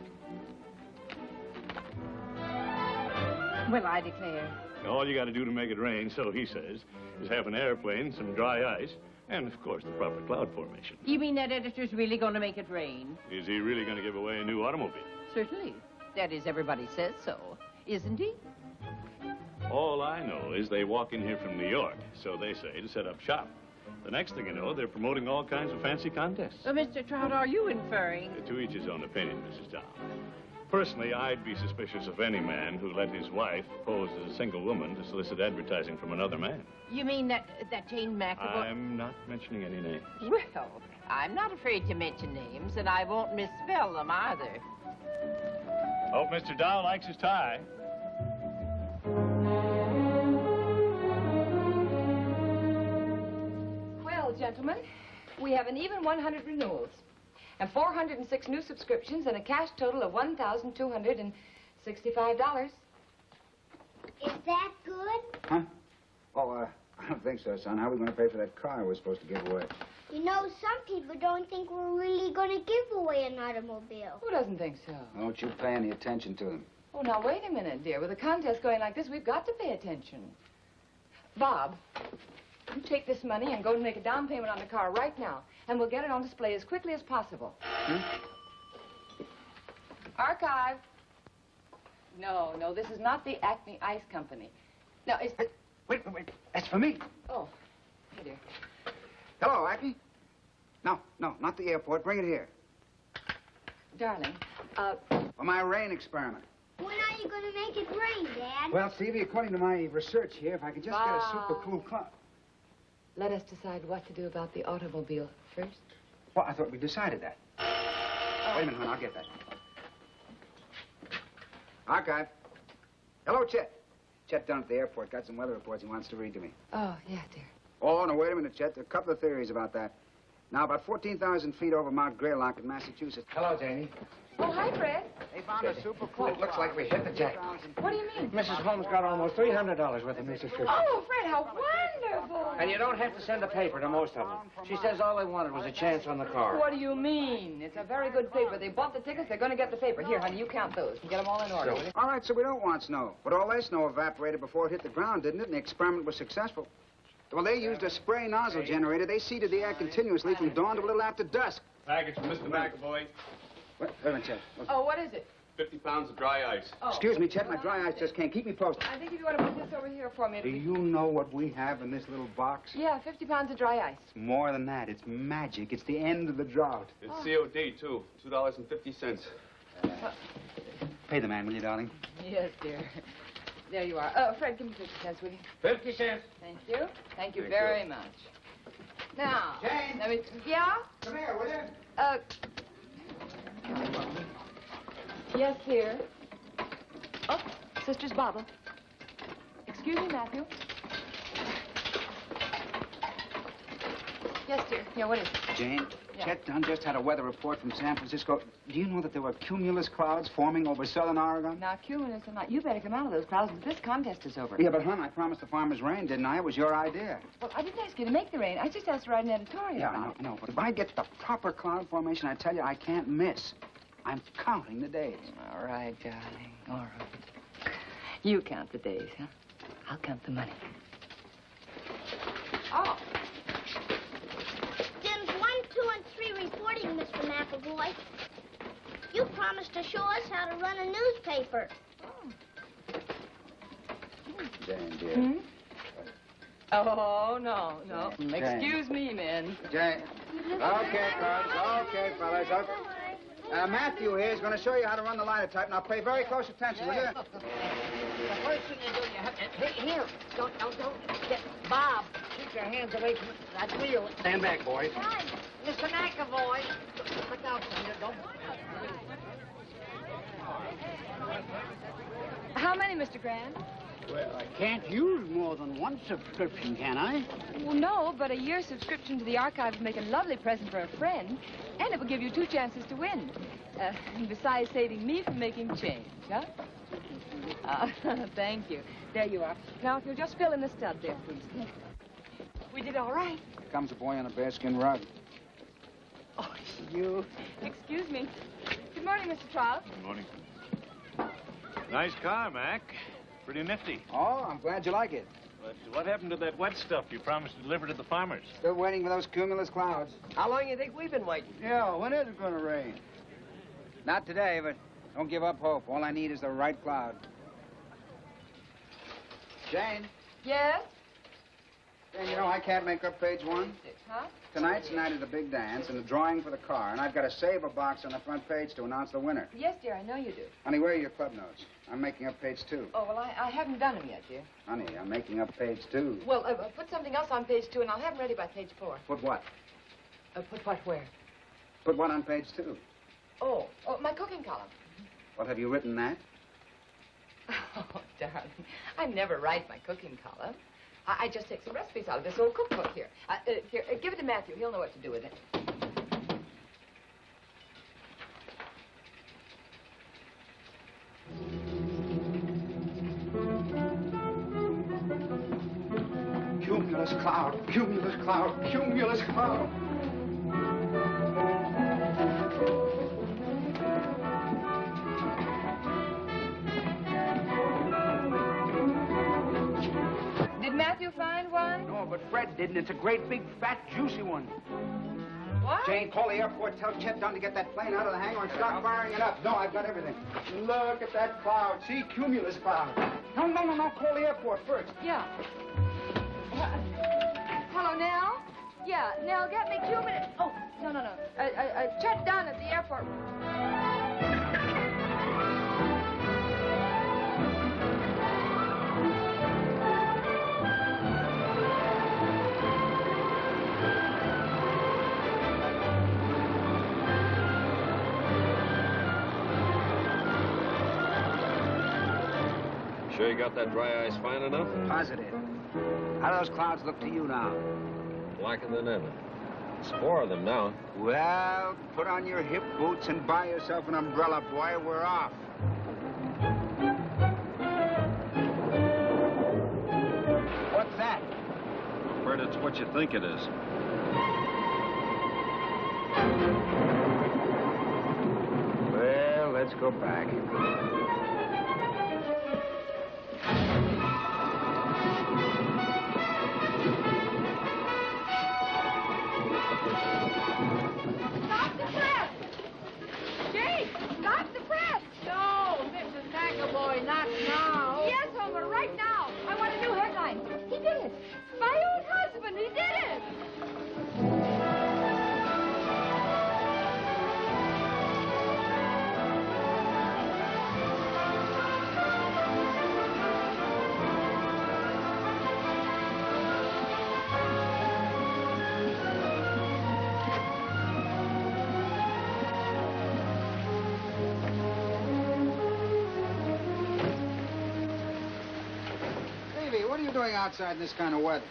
Well, I declare.
All you got to do to make it rain, so he says, is have an airplane, some dry ice, and, of course, the proper cloud formation.
You mean that editor's really going to make it rain?
Is he really going to give away a new automobile?
Certainly. That is, everybody says so. Isn't he?
All I know is they walk in here from New York, so they say, to set up shop. The next thing you know, they're promoting all kinds of fancy contests.
Mr. Trout, are you inferring?
To each his own opinion, Mrs. Dow. Personally, I'd be suspicious of any man who let his wife pose as a single woman to solicit advertising from another man.
You mean that Jane McAvoy?
I'm not mentioning any names.
Well, I'm not afraid to mention names, and I won't misspell them either.
Hope Mr. Dow likes his tie.
Well, gentlemen, we have an even 100 renewals. And 406 new subscriptions and a cash total of $1,265.
Is that good?
Huh? Oh, I don't think so, son. How are we going to pay for that car we're supposed to give away?
You know, some people don't think we're really going to give away an automobile.
Who doesn't think so?
Don't you pay any attention to them.
Oh, now, wait a minute, dear. With a contest going like this, we've got to pay attention. Bob, you take this money and go to make a down payment on the car right now, and we'll get it on display as quickly as possible. Archive. No, this is not the Acme Ice Company. No, it's...
Wait. That's for me.
Oh, hey, dear.
Hello, Acme. No, not the airport. Bring it here.
Darling,
For my rain experiment.
When are you going to make it rain, Dad?
Well, Stevie, according to my research here, if I could just get a super cool car...
Let us decide what to do about the automobile first.
Well, I thought we decided that. Wait a minute, hon. I'll get that. Archive. Hello, Chet. Chet down at the airport got some weather reports he wants to read to me.
Oh, yeah, dear.
Oh, no, wait a minute, Chet. There are a couple of theories about that. Now, about 14,000 feet over Mount Greylock in Massachusetts. Hello, Janie.
Oh, hi, Fred.
They found a super cool
It looks like we hit the jackpot.
What do you mean?
Mrs. Holmes got almost $300 worth of new subscriptions.
Oh, Fred, how wonderful.
And you don't have to send a paper to most of them. She says all they wanted was a chance on the car.
What do you mean? It's a very good paper. They bought the tickets. They're going to get the paper. Here, honey, you count those and get them all in order, will you?
All right, so we don't want snow. But all that snow evaporated before it hit the ground, didn't it? And the experiment was successful. Well, they used a spray nozzle generator. They seeded the air continuously from dawn to a little after dusk.
Package from Mr. McAvoy.
Wait a minute, Chet.
Oh, what is it?
50 pounds of dry ice.
Oh.
Excuse me, Chet, my dry ice just can't keep me posted.
I think if you want to put this over here for me...
Do you know what we have in this little box?
Yeah, 50 pounds of dry ice.
It's more than that. It's magic. It's the end of the drought.
It's COD, too. $2.50.
Pay the man, will you, darling?
Yes, dear. There you are. Fred, give me 50 cents, will you?
50 cents.
Thank you. Thank you
Thank
very
you.
much. Now...
Jane!
Let me... Yeah?
Come here, will you?
Yes, dear. Oh, Sister's bottle. Excuse me, Matthew. Yes, dear. Yeah, what is it?
Jane,
Yeah.
Chet Dunn just had a weather report from San Francisco. Do you know that there were cumulus clouds forming over southern Oregon?
Now, cumulus or not, you better come out of those clouds until this contest is over.
Yeah, but, hon, I promised the farmers rain, didn't I? It was your idea.
Well, I didn't ask you to make the rain. I just asked to write an editorial
Yeah,
about it.
no, but if I get the proper cloud formation, I tell you, I can't miss. I'm counting the days.
All right, darling. All right. You count the days, huh? I'll count the money.
Oh. Dims 1, 2, and 3 reporting, Mr. MacAvoy. You promised to show us how to run a newspaper.
Jane, dear.
Hmm? Oh, no.
Jane.
Excuse me, men.
Jane. Okay, fellas. Okay, fellas. Okay. Matthew here is going to show you how to run the linotype. Now, pay very close attention, will you?
The first thing you do, you have to... Here, don't get... Bob, keep your hands away from that wheel.
Stand back, boys.
Mr. MacAvoy, look out, son. Don't...
How many, Mr. Grant?
Well, I can't use more than one subscription, can I?
Well, no, but a year's subscription to the archive would make a lovely present for a friend, and it would give you 2 chances to win. Besides saving me from making change, huh? Thank you. There you are. Now, if you'll just fill in the stud there, please. We did all right.
Here comes a boy on a bearskin rug.
Oh, you. Excuse me. Good morning, Mr. Trout.
Good morning. Nice car, Mac. Pretty nifty.
Oh, I'm glad you like it.
But what happened to that wet stuff you promised to deliver to the farmers?
Still waiting for those cumulus clouds.
How long do you think we've been waiting?
Yeah, when is it going to rain?
Not today, but don't give up hope. All I need is the right cloud. Jane?
Yes?
Jane, you know, I can't make up page 1.
Huh?
Tonight's the night of the big dance and the drawing for the car, and I've got a saver box on the front page to announce the winner.
Yes, dear, I know you do.
Honey, where are your club notes? I'm making up page 2.
Oh, well, I haven't done them yet, dear.
Honey, I'm making up page 2.
Well, put something else on page 2, and I'll have them ready by page 4.
Put what?
Put what where?
Put what on page 2?
Oh, my cooking column.
What, have you written that?
Oh, darling, I never write my cooking column. I just take some recipes out of this old cookbook here. Here, give it to Matthew. He'll know what to do with it.
Cumulus cloud, cumulus cloud, cumulus cloud.
Did Matthew find one?
No, but Fred didn't. It's a great, big, fat, juicy one.
What?
Jane, call the airport. Tell Chet Dunn to get that plane out of the hangar and start firing it up. No, I've got everything. Look at that cloud. See, cumulus cloud. No. Call the airport first.
Yeah. Hello, Nell? Yeah, Nell, get me cumulus. Oh, no. Chet Dunn at the airport.
Sure you got that dry ice fine enough?
Positive. How do those clouds look to you now?
Blacker than ever. There's 4 of them now.
Well, put on your hip boots and buy yourself an umbrella, boy. We're off. What's that?
Afraid it's what you think it is.
Well, let's go back.
Stop the press! Jane, stop the press! No!
doing outside in this kind of weather?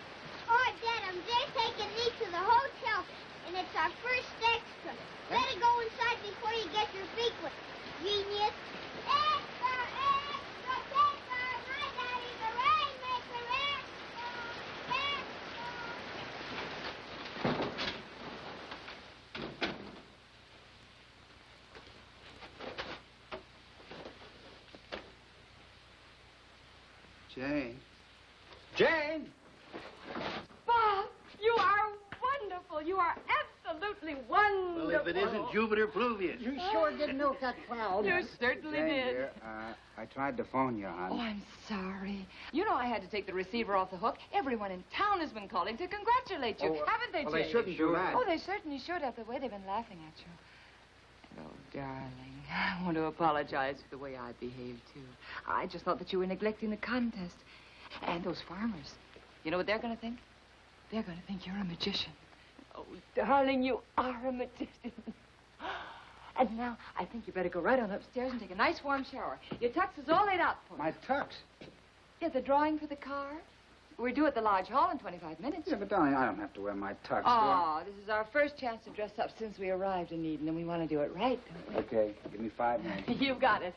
Oh, Dad, I'm there taking me to the hotel, and it's our first extra. Better go inside before you get your feet wet. Genius. Extra, extra paper. My daddy's a rainmaker. Extra,
Jane. Jane!
Bob, you are wonderful. You are absolutely wonderful.
Well, if it isn't Jupiter Pluvius.
You sure did milk that cloud.
You certainly
Jane,
did.
dear, I tried to phone you, hon.
Oh, I'm sorry. You know I had to take the receiver off the hook. Everyone in town has been calling to congratulate you. Haven't they,
well,
Jane?
they shouldn't do that.
Oh, they certainly should have, the way they've been laughing at you. Oh, darling, I want to apologize for the way I behaved, too. I just thought that you were neglecting the contest. And those farmers. You know what they're going to think? They're going to think you're a magician. Oh, darling, you are a magician. And now, I think you better go right on upstairs and take a nice warm shower. Your tux is all laid out for you.
My tux?
Yeah, the drawing for the car. We're due at the Lodge Hall in 25 minutes.
Yeah, but darling, I don't have to wear my tux, do
Oh, this is our first chance to dress up since we arrived in Eden, and we want to do it right, don't
I? Okay, give me 5 minutes.
we? You got it.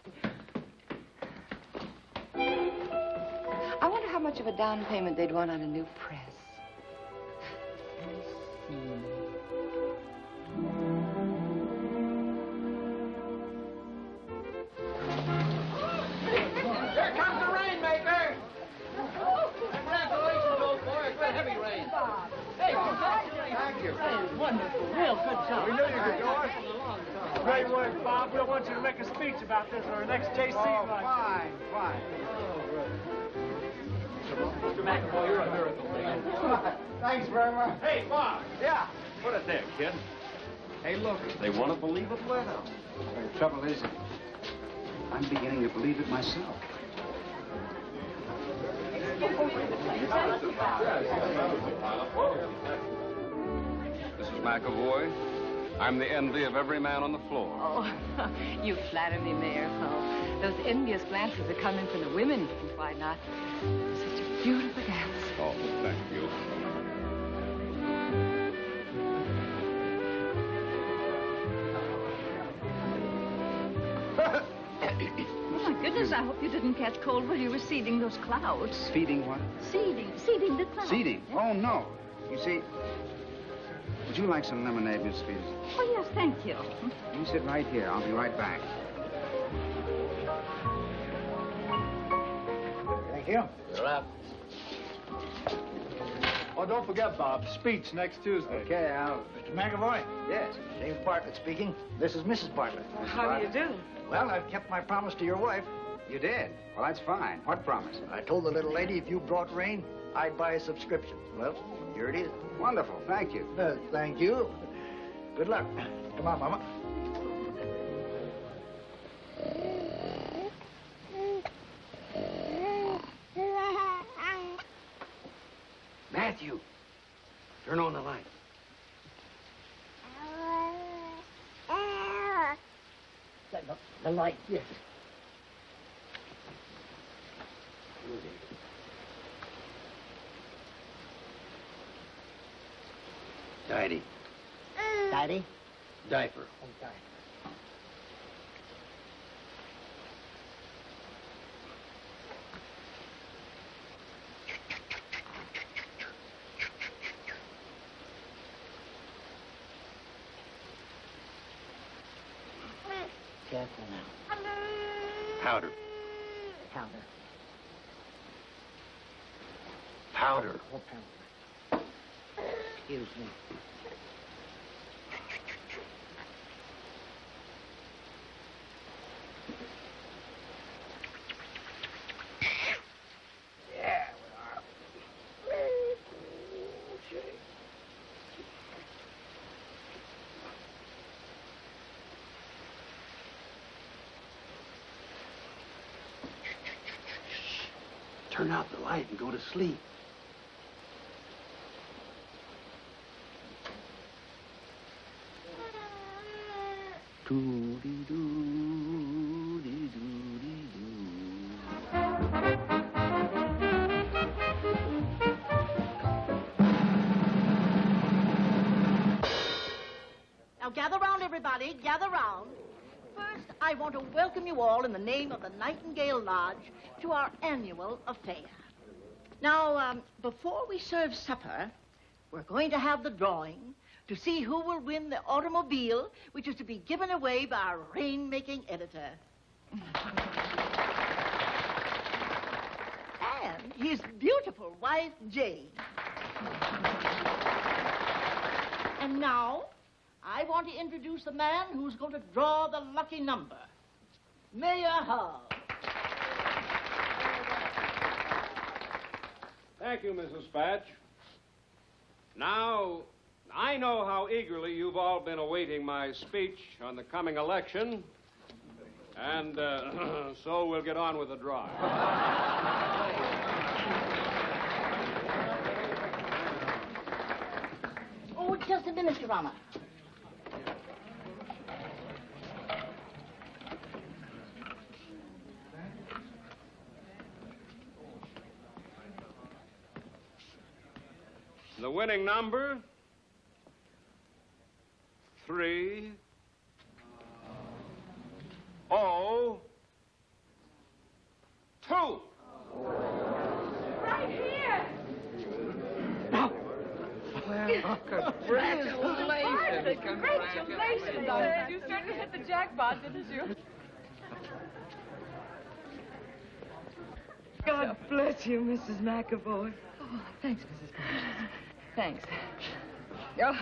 I wonder how much of a down payment they'd want on a new press.
Here comes the rainmaker! Congratulations, old boy. A good heavy rain. Hey,
Thank you.
Wonderful. Real good job.
We knew you could do it. Great work, Bob. We'll want you to make a speech about this at our next JC lunch.
Fine, fine.
Mr. MacAvoy, you're a miracle, man.
Thanks very much.
Hey, Bob.
Yeah.
Put it there, kid.
Hey, look.
They want to believe it, let them.
The trouble is, I'm beginning to believe it myself.
Mrs. MacAvoy, I'm the envy of every man on the floor.
Oh, you flatter me, Mayor Hull. Those envious glances are coming from the women. Why not? Such a beautiful dance.
Oh, thank you.
Oh, my goodness, I hope you didn't catch cold while you were seeding those clouds.
Feeding what?
Seeding the clouds.
Seeding? Oh, no. You see, would you like some lemonade, Miss Peters?
Oh, yes, thank you.
You sit right here. I'll be right back.
Thank you.
You're up. Oh, don't forget, Bob. Speech next Tuesday.
Okay, Mr. McAvoy?
Yes.
James Bartlett speaking. This is Mrs. Bartlett.
How do you do?
Well, I've kept my promise to your wife.
You did? Well, that's fine. What promise?
I told the little lady if you brought rain, I'd buy a subscription. Well, here it is.
Wonderful. Thank you.
Thank you. Good luck. Come on, Mama.
Matthew, turn on the light.
The light, yes.
Tidy.
Daddy?
Diaper.
Okay. Careful now.
Powder.
Powder.
Powder.
Oh, powder. Excuse me.
Yeah, turn out the light and go to sleep. Doo-dee-doo-dee-doo-dee-doo.
Now, gather round, everybody. Gather round. First, I want to welcome you all in the name of the Nightingale Lodge to our annual affair. Now, before we serve supper, we're going to have the drawing to see who will win the automobile, which is to be given away by our rainmaking editor. And his beautiful wife, Jane. And now, I want to introduce the man who's going to draw the lucky number. Mayor Hull.
Thank you, Mrs. Spatch. Now, I know how eagerly you've all been awaiting my speech on the coming election, and so we'll get on with the drawing.
Oh, just a minute, Your Honor.
The winning number, 3, 0, 2.
Right here.
Well, congratulations.
Congratulations. You certainly hit the jackpot, didn't you? God bless you, Mrs. MacAvoy. Oh, thanks, Mrs. Bosch. Thanks. Oh.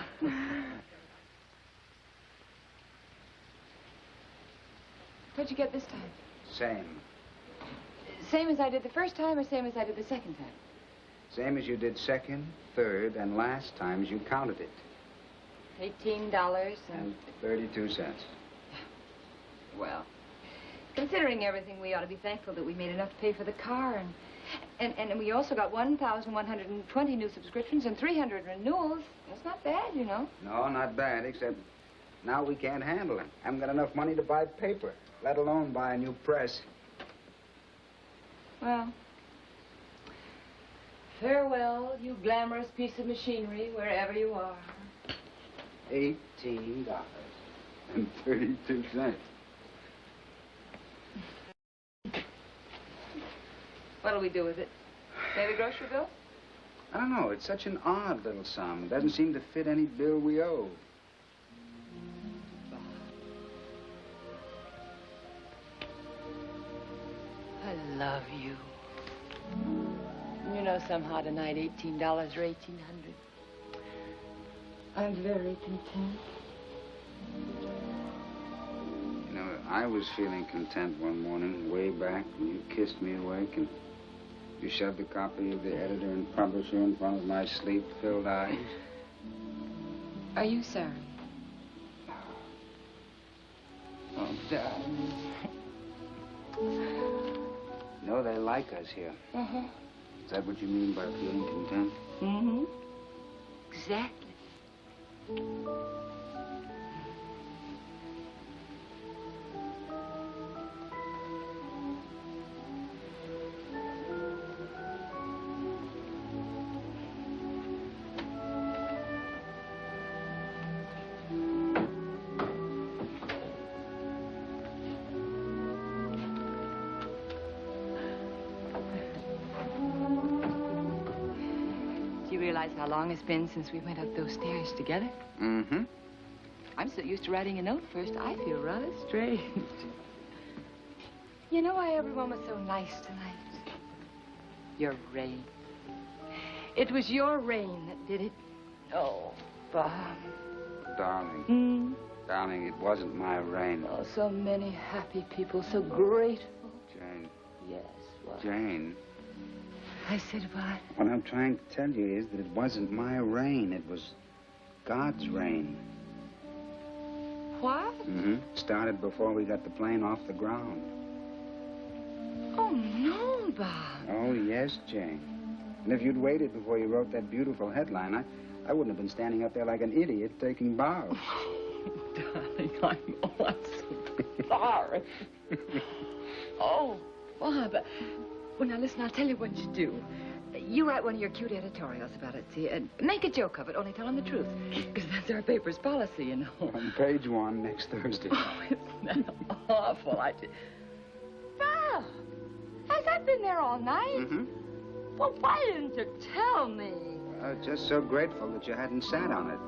What'd you get this time?
Same.
Same as I did the first time or same as I did the second time?
Same as you did second, third, and last times you counted it.
$18
And 32 cents.
Well, considering everything, we ought to be thankful that we made enough to pay for the car, and we also got 1,120 new subscriptions and 300 renewals. That's not bad, you know.
No, not bad, except now we can't handle it. Haven't got enough money to buy paper, let alone buy a new press.
Well, farewell, you glamorous piece of machinery, wherever you are.
$18 and 32 cents.
What'll we do with it? Pay the grocery bill?
I don't know. It's such an odd little sum. It doesn't seem to fit any bill we owe.
I love you. You know, somehow tonight, $18 or $1,800. I'm very content.
You know, I was feeling content one morning, way back, when you kissed me awake and you shoved a copy of the editor and publisher in front of my sleep-filled eyes.
Are you sorry?
Oh, darling. No, they like us here.
Uh-huh.
Is that what you mean by feeling content?
Mm-hmm. Exactly. How long it's been since we went up those stairs together?
Mm-hmm.
I'm so used to writing a note first, I feel rather strange. You know why everyone was so nice tonight? Your rain. It was your rain that did it. Oh, Bob.
Darling. Darling, it wasn't my rain.
Oh, so many happy people, so grateful.
Jane.
Yes, what?
Jane.
I said what?
What I'm trying to tell you is that it wasn't my rain. It was God's rain.
What?
Mm-hmm. Started before we got the plane off the ground.
Oh, no, Bob.
Oh, yes, Jane. And if you'd waited before you wrote that beautiful headline, I wouldn't have been standing up there like an idiot taking bows.
Darling, I'm so sorry. Oh, Bob. Well, now, listen, I'll tell you what you do. You write one of your cute editorials about it, see, and make a joke of it, only tell them the truth. Because that's our paper's policy, you know.
On page 1 next Thursday.
Oh, isn't that awful? Bob, has that been there all night?
Mm-hmm.
Well, why didn't you tell me?
Just so grateful that you hadn't sat on it.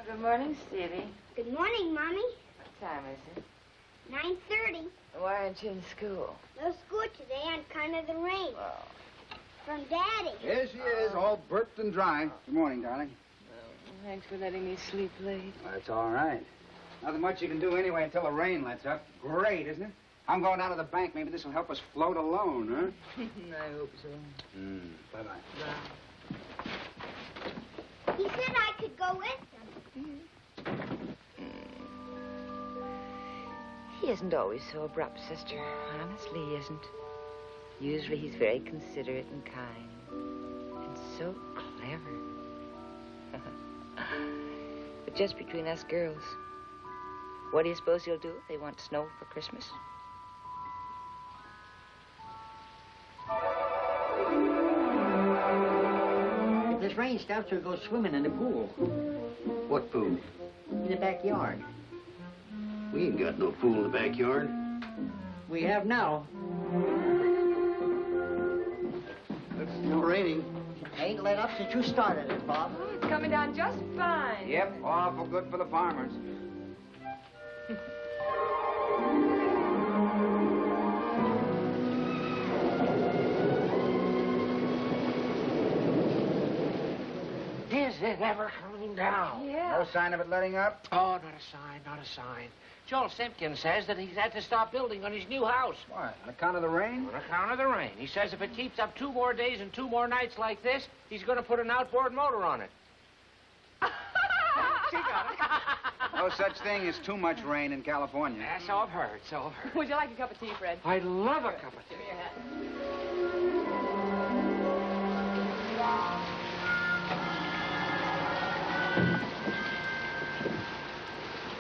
Good morning, Stevie.
Good morning, Mommy.
What time is it?
9:30.
Why aren't you in school?
No school today on account of the rain.
Well,
From Daddy.
Here she is, all burped and dry. Good morning, darling.
thanks for letting me sleep late.
That's all right. Nothing much you can do anyway until the rain lets up. Great, isn't it? I'm going down to the bank. Maybe this will help us float a loan, huh?
I hope so.
Bye-bye.
He said I could go with him.
He isn't always so abrupt, sister. Honestly, he isn't. Usually he's very considerate and kind. And so clever. But just between us girls, what do you suppose he'll do if they want snow for Christmas?
If this rain stops, we'll go swimming in the pool.
What pool?
In the backyard.
We ain't got no pool in the backyard.
We have now.
It's still raining.
Ain't let up since you started it, Bob.
Oh, it's coming down just fine.
Yep, awful good for the farmers.
Is it ever coming down?
Yeah.
No sign of it letting up?
Oh, not a sign, not a sign. Joel Simpkins says that he's had to stop building on his new house.
Why, on account of the rain?
On account of the rain. He says if it keeps up 2 more days and 2 more nights like this, he's going to put an outboard motor on it. She got it.
No such thing as too much rain in California.
Yeah, so I've heard, so I've heard.
Would you like a cup of tea, Fred?
I'd love a cup of tea.
Give me your hat.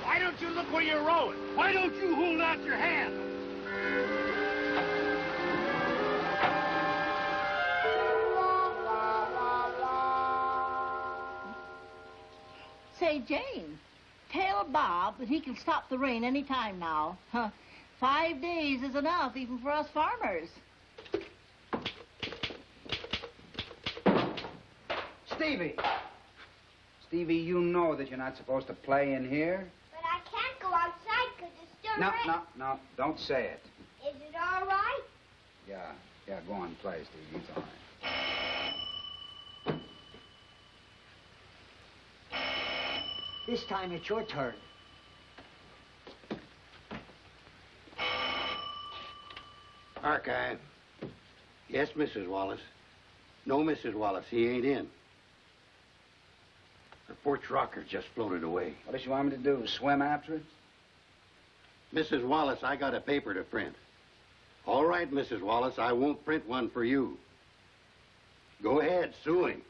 Why don't you look where you're rowing? Why don't you hold out your hand?
Say, Jane, tell Bob that he can stop the rain any time now. 5 days is enough, even for us farmers.
Stevie! Stevie, you know that you're not supposed to play in here.
But I can't go outside because it's still rain.
No, don't say it.
Is it all right?
Yeah, go on, play, Stevie. It's all right.
This time it's your turn.
Archive. Yes, Mrs. Wallace. No, Mrs. Wallace, he ain't in. The porch rocker just floated away.
What does she want me to do, swim after it?
Mrs. Wallace, I got a paper to print. All right, Mrs. Wallace, I won't print one for you. Go ahead, sue him.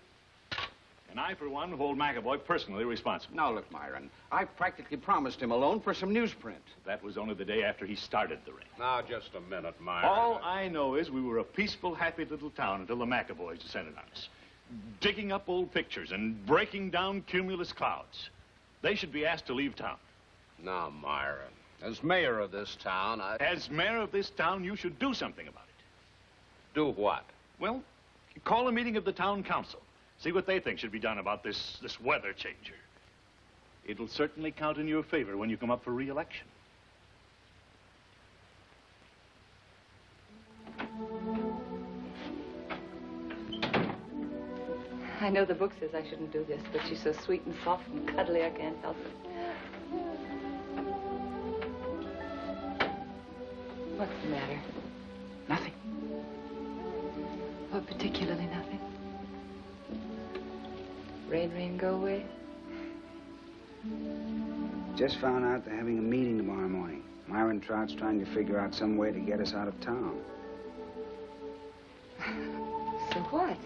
And I, for one, hold MacAvoy personally responsible.
Now, look, Myron, I practically promised him a loan for some newsprint.
That was only the day after he started the rain.
Now, just a minute, Myron.
All I know is we were a peaceful, happy little town until the MacAvoys descended on us. Digging up old pictures and breaking down cumulus clouds. They should be asked to leave town.
Now, Myron, as mayor of this town,
As mayor of this town, you should do something about it.
do what?
Well, call a meeting of the town council. See what they think should be done about this weather changer. It'll certainly count in your favor when you come up for re-election.
I know the book says I shouldn't do this, but she's so sweet and soft and cuddly, I can't help it. What's the matter?
Nothing.
Oh, particularly nothing. Rain, go away.
Just found out they're having a meeting tomorrow morning. Myron Trout's trying to figure out some way to get us out of town.
So what?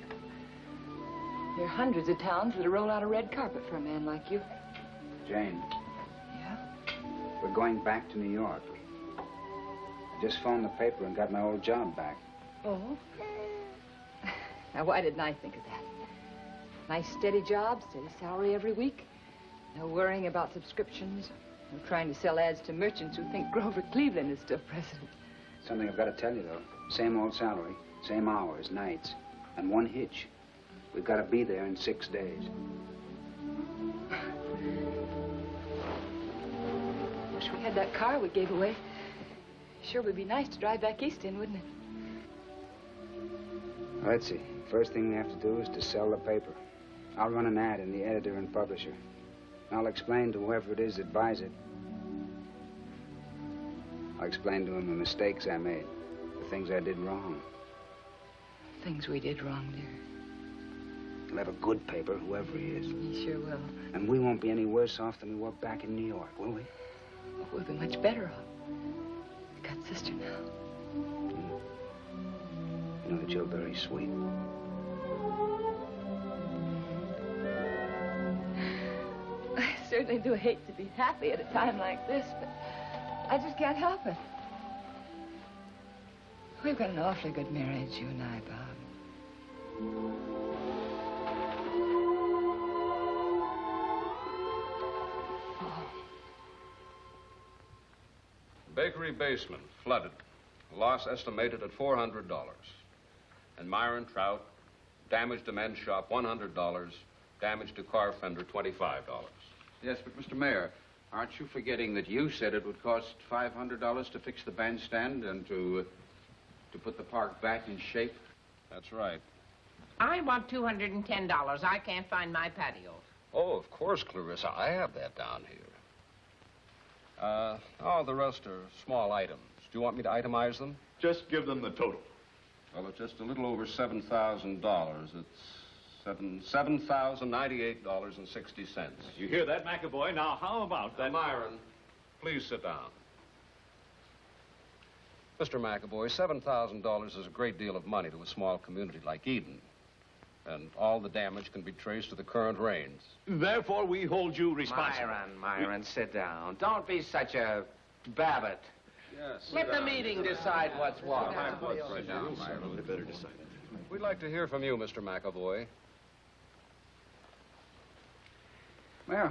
There are hundreds of towns that'll roll out a red carpet for a man like you.
Jane.
Yeah?
We're going back to New York. I just phoned the paper and got my old job back.
Oh? Now, why didn't I think of that? Nice steady job, steady salary every week. No worrying about subscriptions. No trying to sell ads to merchants who think Grover Cleveland is still president.
Something I've got to tell you, though. Same old salary, same hours, nights, and one hitch. We've got to be there in 6 days.
Wish we had that car we gave away. Sure would be nice to drive back east in, wouldn't it?
Let's see. First thing we have to do is to sell the paper. I'll run an ad in the editor and publisher. I'll explain to whoever it is that buys it. I'll explain to him the mistakes I made, the things I did wrong.
Things we did wrong, dear.
He'll have a good paper, whoever he is.
He sure will.
And we won't be any worse off than we were back in New York, will we?
Oh, we'll be much better off. We've got sister now.
You know that you're very sweet.
I certainly do hate to be happy at a time like this, but I just can't help it. We've got an awfully good marriage, you and I, Bob.
Bakery basement flooded. Loss estimated at $400. And Myron Trout, damage to men's shop, $100. Damage to car fender, $25.
Yes, but Mr. Mayor, aren't you forgetting that you said it would cost $500 to fix the bandstand and to put the park back in shape?
That's right.
I want $210. I can't find my patio.
Oh, of course, Clarissa. I have that down here. The rest are small items. Do you want me to itemize them?
Just give them the total.
Well, it's just a little over $7,000. It's $7,098.60.
You hear that, MacAvoy? Now, how about that?
Myron, please sit down. Mr. MacAvoy, $7,000 is a great deal of money to a small community like Eden. And all the damage can be traced to the current rains.
Therefore, we hold you responsible.
Myron, sit down. Don't be such a babbit.
Yes.
Let the meeting decide what's what.
Right down, Myron. They better decide. We'd like to hear from you, Mr. MacAvoy.
Mayor,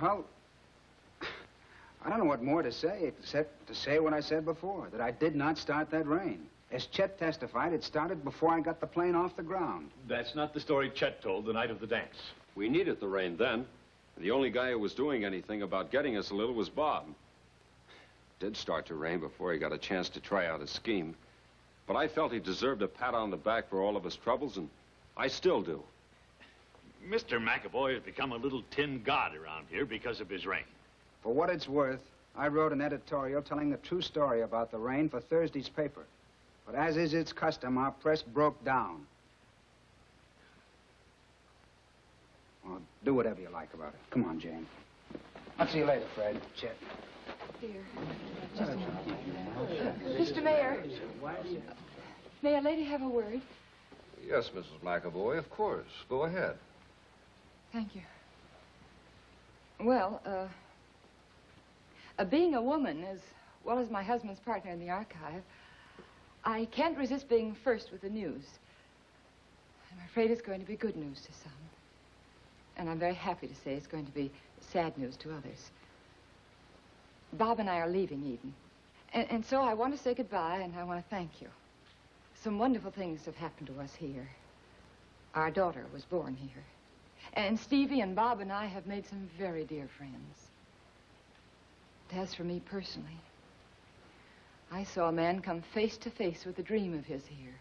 I don't know what more to say, except to say what I said before, that I did not start that rain. As Chet testified, it started before I got the plane off the ground.
That's not the story Chet told the night of the dance.
We needed the rain then. The only guy who was doing anything about getting us a little was Bob. It did start to rain before he got a chance to try out his scheme. But I felt he deserved a pat on the back for all of his troubles, and I still do.
Mr. MacAvoy has become a little tin god around here because of his rain.
For what it's worth, I wrote an editorial telling the true story about the rain for Thursday's paper. But as is its custom, our press broke down. Well, do whatever you like about it. Come on, Jane. I'll see you later, Fred. Chet.
Dear, just a minute. Mr. Mayor, may a lady have a word?
Yes, Mrs. MacAvoy, of course. Go ahead.
Thank you. Well, being a woman, as well as my husband's partner in the archive, I can't resist being first with the news. I'm afraid it's going to be good news to some. And I'm very happy to say it's going to be sad news to others. Bob and I are leaving Eden. And so I want to say goodbye, and I want to thank you. Some wonderful things have happened to us here. Our daughter was born here. And Stevie and Bob and I have made some very dear friends. As for me personally, I saw a man come face to face with a dream of his here.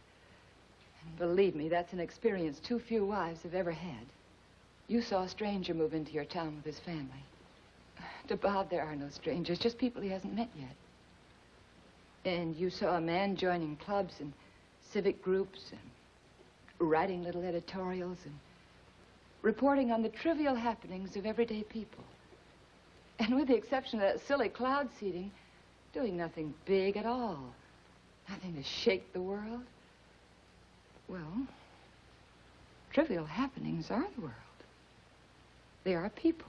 And believe me, that's an experience too few wives have ever had. You saw a stranger move into your town with his family. To Bob, there are no strangers, just people he hasn't met yet. And you saw a man joining clubs and civic groups and writing little editorials and reporting on the trivial happenings of everyday people. And with the exception of that silly cloud seeding, doing nothing big at all. Nothing to shake the world. Well, trivial happenings are the world. They are people.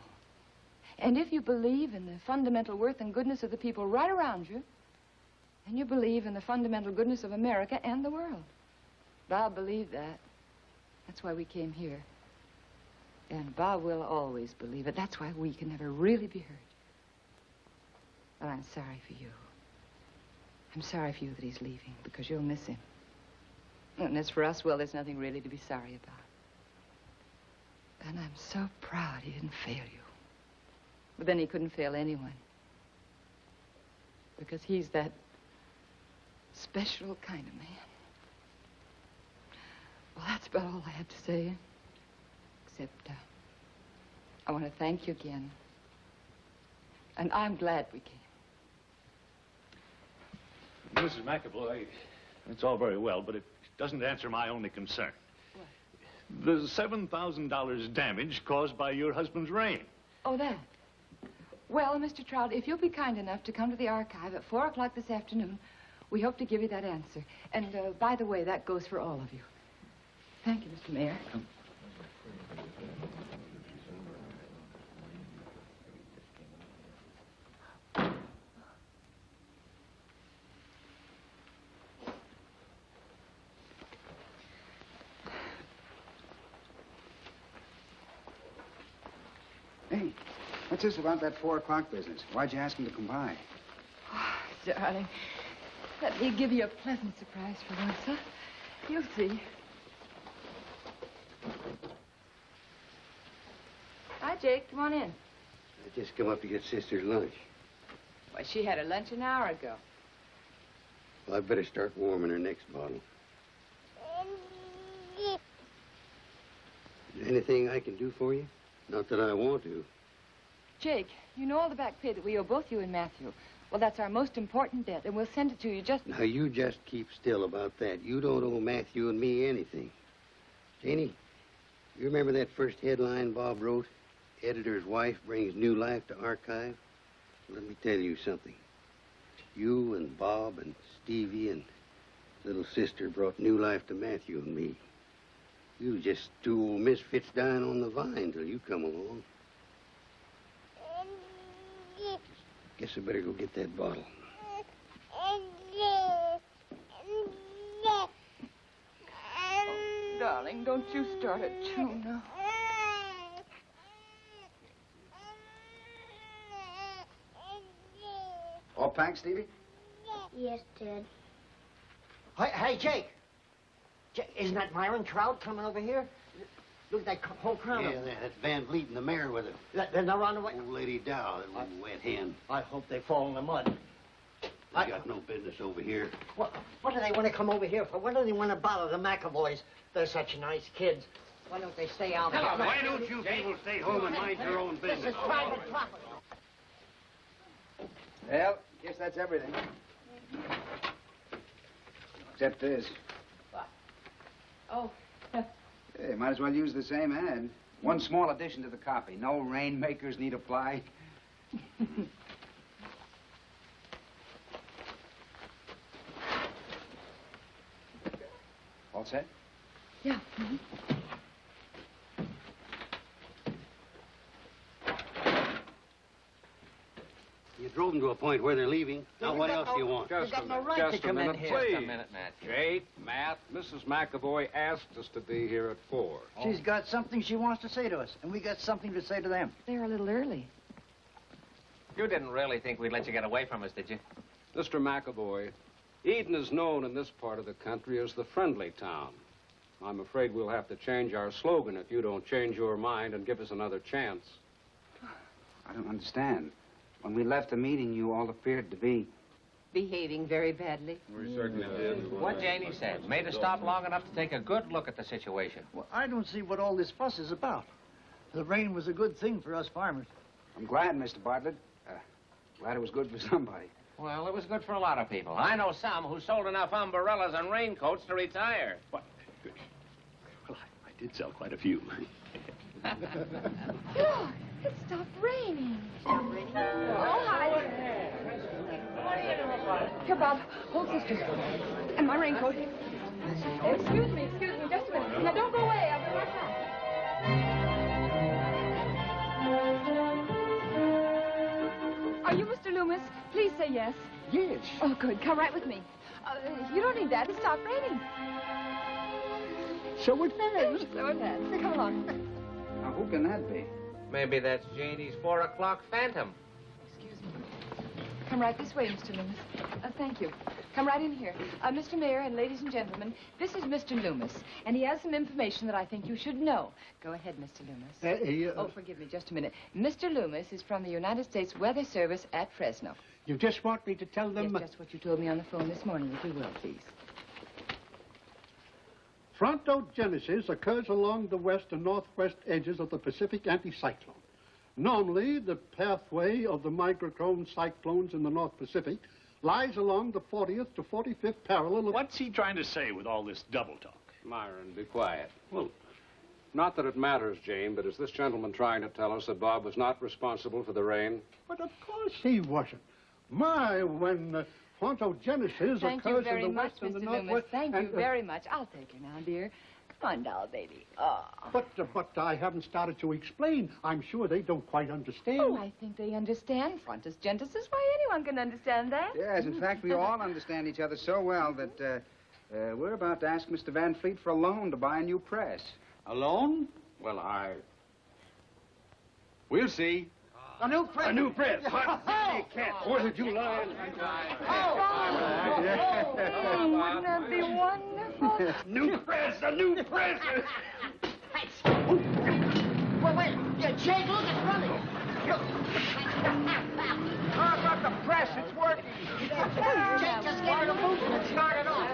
And if you believe in the fundamental worth and goodness of the people right around you, then you believe in the fundamental goodness of America and the world. Bob believed that. That's why we came here. And Bob will always believe it. That's why we can never really be hurt. But I'm sorry for you. I'm sorry for you that he's leaving, because you'll miss him. And as for us, well, there's nothing really to be sorry about. And I'm so proud he didn't fail you. But then he couldn't fail anyone. Because he's that special kind of man. Well, that's about all I have to say. Except, I want to thank you again. And I'm glad we came.
Mrs. MacAvoy, it's all very well, but it doesn't answer my only concern. What? The $7,000 damage caused by your husband's rain.
Oh, that. Well, Mr. Trout, if you'll be kind enough to come to the archive at 4 o'clock this afternoon, we hope to give you that answer. And, by the way, that goes for all of you. Thank you, Mr. Mayor.
Hey, what's this about that 4 o'clock business? Why'd you ask him to come by?
Oh, darling, let me give you a pleasant surprise for once, huh? You'll see. Hi, Jake. Come on in.
I just come up to get Sister's lunch.
Why, she had her lunch an hour ago.
Well, I'd better start warming her next bottle. Is there anything I can do for you? Not that I want to.
Jake, you know all the back pay that we owe both you and Matthew. Well, that's our most important debt, and we'll send it to you just...
Now, you just keep still about that. You don't owe Matthew and me anything. Janie, you remember that first headline Bob wrote? Editor's wife brings new life to archive? Let me tell you something. You and Bob and Stevie and little sister brought new life to Matthew and me. You was just two old misfits dying on the vine till you come along. Guess I better go get that bottle.
Oh, darling, don't you start it too now.
All packed, Stevie?
Yes, Ted.
Hey, Jake. Isn't that Myron Trout coming over here? Look at that whole crowd.
Yeah, that's Van Vliet and the mayor with her.
Then they're on the way.
Old Lady Dow, that little wet hen.
I hope they fall in the mud.
They got no business over here.
What do they want to come over here for? What do they want to bother the MacAvoys? They're such nice kids. Why don't they stay out here?
Why don't you people stay home and mind your own business?
This is private property.
Well, guess that's everything. Except this.
Oh.
Hey, might as well use the same ad. One small addition to the copy. No rainmakers need apply. All set?
Yeah. Mm-hmm.
You drove them to a point where they're leaving. Now, what else do you want?
Just a minute, please. Just a minute, Matt. Jake, Matt, Mrs. MacAvoy asked us to be here at 4.
She's got something she wants to say to us, and we got something to say to them.
They're a little early.
You didn't really think we'd let you get away from us, did you?
Mr. MacAvoy, Eden is known in this part of the country as the friendly town. I'm afraid we'll have to change our slogan if you don't change your mind and give us another chance.
I don't understand. When we left the meeting, you all appeared to be...
Behaving very badly.
We certainly did.
What Janie said. Made us stop long enough to take a good look at the situation.
Well, I don't see what all this fuss is about. The rain was a good thing for us farmers.
I'm glad, Mr. Bartlett. Glad it was good for somebody.
Well, it was good for a lot of people. I know some who sold enough umbrellas and raincoats to retire.
What? Well, I did sell quite a few.
Look, it stopped raining. Stopped raining? Oh, hi. Here, Bob. Hold sister. And my raincoat. Excuse me, just a minute. Now, don't go away. I'll be right back. yes?
Yes.
Oh, good. Come right with me. You don't need that. It stopped raining.
So it has.
So it has. Come along.
Now, who can that be?
Maybe that's Janie's 4 o'clock phantom.
Excuse me. Come right this way, Mr. Loomis. Thank you. Come right in here. Mr. Mayor and ladies and gentlemen, this is Mr. Loomis, and he has some information that I think you should know. Go ahead, Mr. Loomis. Oh, forgive me, just a minute. Mr. Loomis is from the United States Weather Service at Fresno.
You just want me to tell them...
Yes, just what you told me on the phone this morning, if you will, please.
Frontogenesis occurs along the west and northwest edges of the Pacific anticyclone. Normally, the pathway of the microchrome cyclones in the North Pacific lies along the 40th to 45th parallel of...
What's he trying to say with all this double talk?
Myron, be quiet. Well, not that it matters, Jane, but is this gentleman trying to tell us that Bob was not responsible for the rain?
But of course he wasn't. My, when frontogenesis occurs in the west and the northwest...
Thank you very much. I'll take her now, dear. Come on, doll, baby. Oh.
But I haven't started to explain. I'm sure they don't quite understand.
Oh, I think they understand. Frontogenesis. Why, anyone can understand that.
Yes, in fact, we all understand each other so well that we're about to ask Mr. Van Fleet for a loan to buy a new press.
A loan? Well, we'll see.
A new press.
A new press.
Oh,
can't. 4th of July.
Wouldn't that be wonderful?
New press. A new press.
Well, wait. Yeah, Jake, look, it's running.
How about the press? It's working.
Jake, just give it a boost and start it off.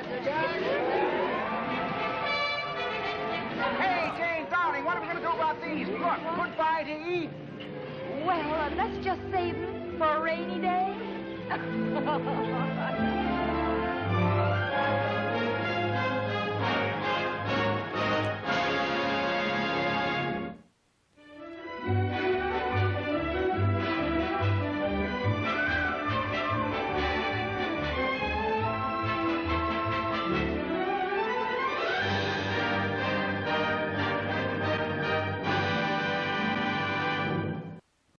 Hey, Jane, darling, what are we going to do about these? Look, goodbye to Eve.
Well, let's just save them for a rainy day.